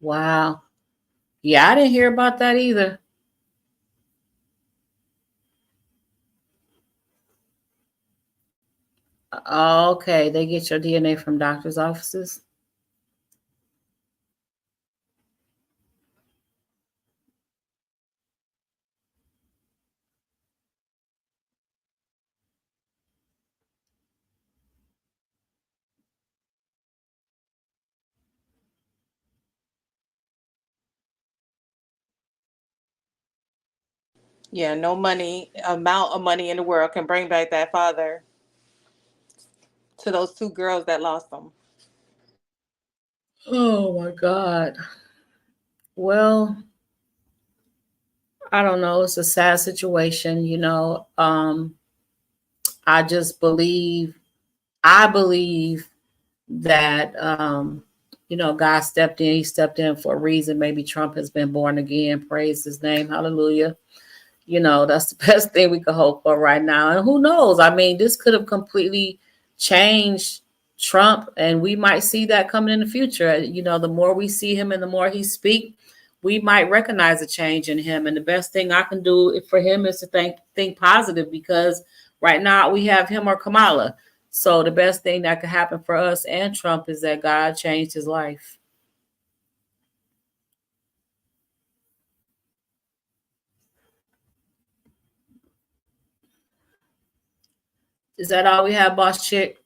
Wow. Yeah, I didn't hear about that either. Okay, they get your DNA from doctors' offices. Yeah, no amount of money in the world can bring back that father to those two girls that lost them. Oh my God. Well, I don't know. It's a sad situation, you know. I just I believe that God stepped in. He stepped in for a reason. Maybe Trump has been born again. Praise his name. Hallelujah. That's the best thing we could hope for right now. And who knows? I mean, this could have completely changed Trump, and we might see that coming in the future. The more we see him and the more he speaks, we might recognize a change in him. And the best thing I can do for him is to think positive, because right now we have him or Kamala. So the best thing that could happen for us and Trump is that God changed his life. Is that all we have, Boss Chick?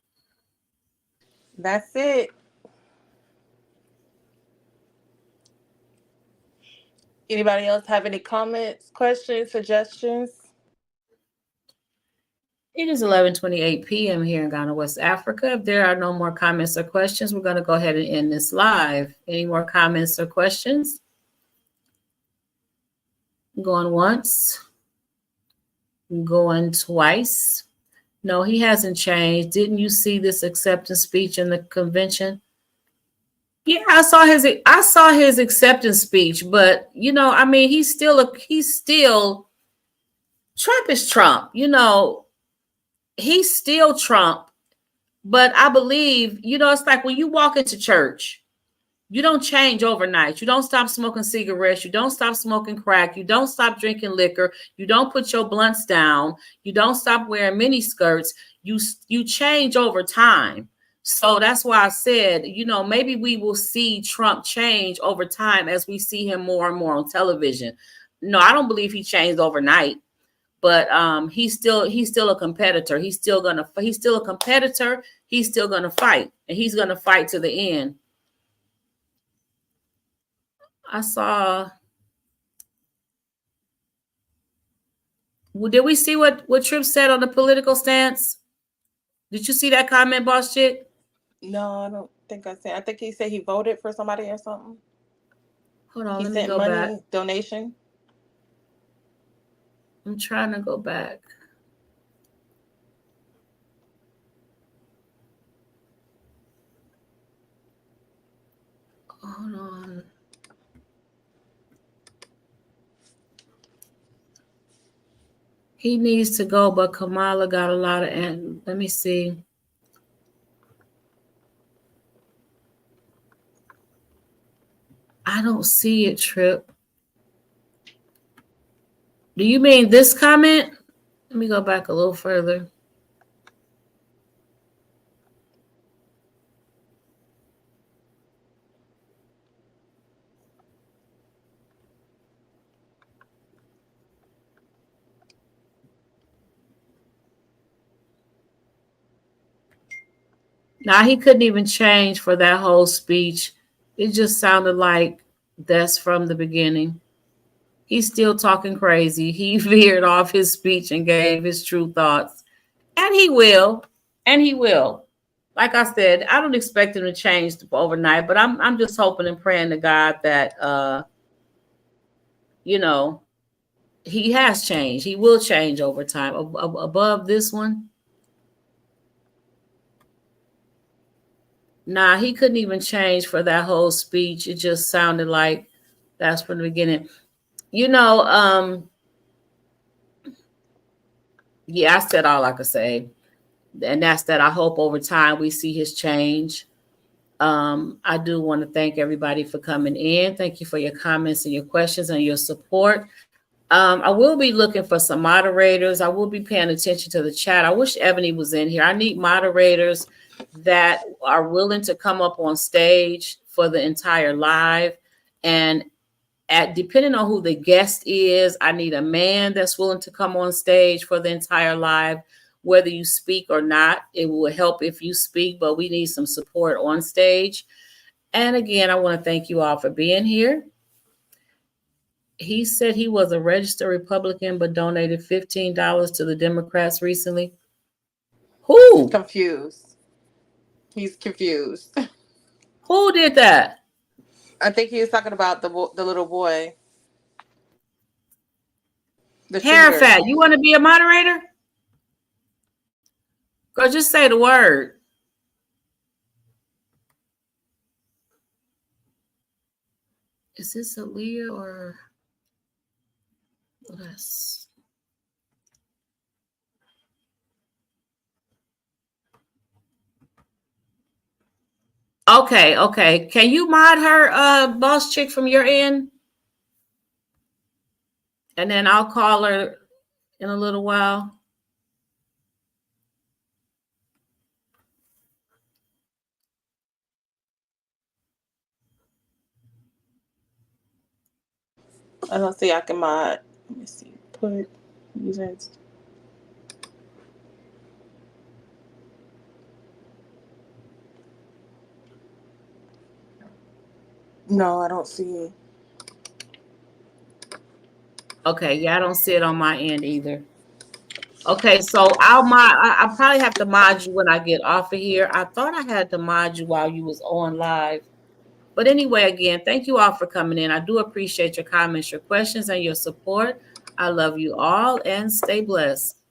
That's it. Anybody else have any comments, questions, suggestions? It is 11:28 p.m. here in Ghana, West Africa. If there are no more comments or questions, we're going to go ahead and end this live. Any more comments or questions? Going once. Going twice. No, he hasn't changed. Didn't you see this acceptance speech in the convention? Yeah, I saw his acceptance speech, but I mean, he's still Trump is Trump. He's still Trump. But I believe, it's like when you walk into church, you don't change overnight. You don't stop smoking cigarettes. You don't stop smoking crack. You don't stop drinking liquor. You don't put your blunts down. You don't stop wearing mini skirts. You change over time. So that's why I said, maybe we will see Trump change over time as we see him more and more on television. No, I don't believe he changed overnight. But he's still a competitor. He's still a competitor. He's still gonna fight, and he's gonna fight to the end. I saw. Did we see what Tripp said on the political stance? Did you see that comment, Boss Chick? No, I don't think I said. I think he said he voted for somebody or something. Hold on, he let sent me go money, back. donation. I'm trying to go back. Hold on. He needs to go, but Kamala got a lot of. Let me see. I don't see it, Tripp. Do you mean this comment? Let me go back a little further. Now, he couldn't even change for that whole speech. It just sounded like that's from the beginning. He's still talking crazy. He veered off his speech and gave his true thoughts. And he will. And he will. Like I said, I don't expect him to change overnight, but I'm just hoping and praying to God that you know, he has changed. He will change over time. Above this one. Nah, he couldn't even change for that whole speech. It just sounded like that's from the beginning. You know, yeah, I said all I could say. And that's that I hope over time we see his change. I do want to thank everybody for coming in. Thank you for your comments and your questions and your support. I will be looking for some moderators. I will be paying attention to the chat. I wish Ebony was in here. I need moderators that are willing to come up on stage for the entire live. And depending on who the guest is, I need a man that's willing to come on stage for the entire live. Whether you speak or not, it will help if you speak, but we need some support on stage. And again, I want to thank you all for being here. He said he was a registered Republican, but donated $15 to the Democrats recently. Who? Confused. He's confused. Who did that? I think he was talking about the little boy. The Hair shooter. fat. You want to be a moderator? Girl, just say the word. Is this Aaliyah or less? Okay. Can you mod her, boss chick, from your end? And then I'll call her in a little while. I don't see I can mod. Let me see. Put users. No, I don't see it. Okay, yeah, I don't see it on my end either. Okay, so I'll probably have to mod you when I get off of here. I thought I had to mod you while you was on live. But anyway, again, thank you all for coming in. I do appreciate your comments, your questions, and your support. I love you all and stay blessed.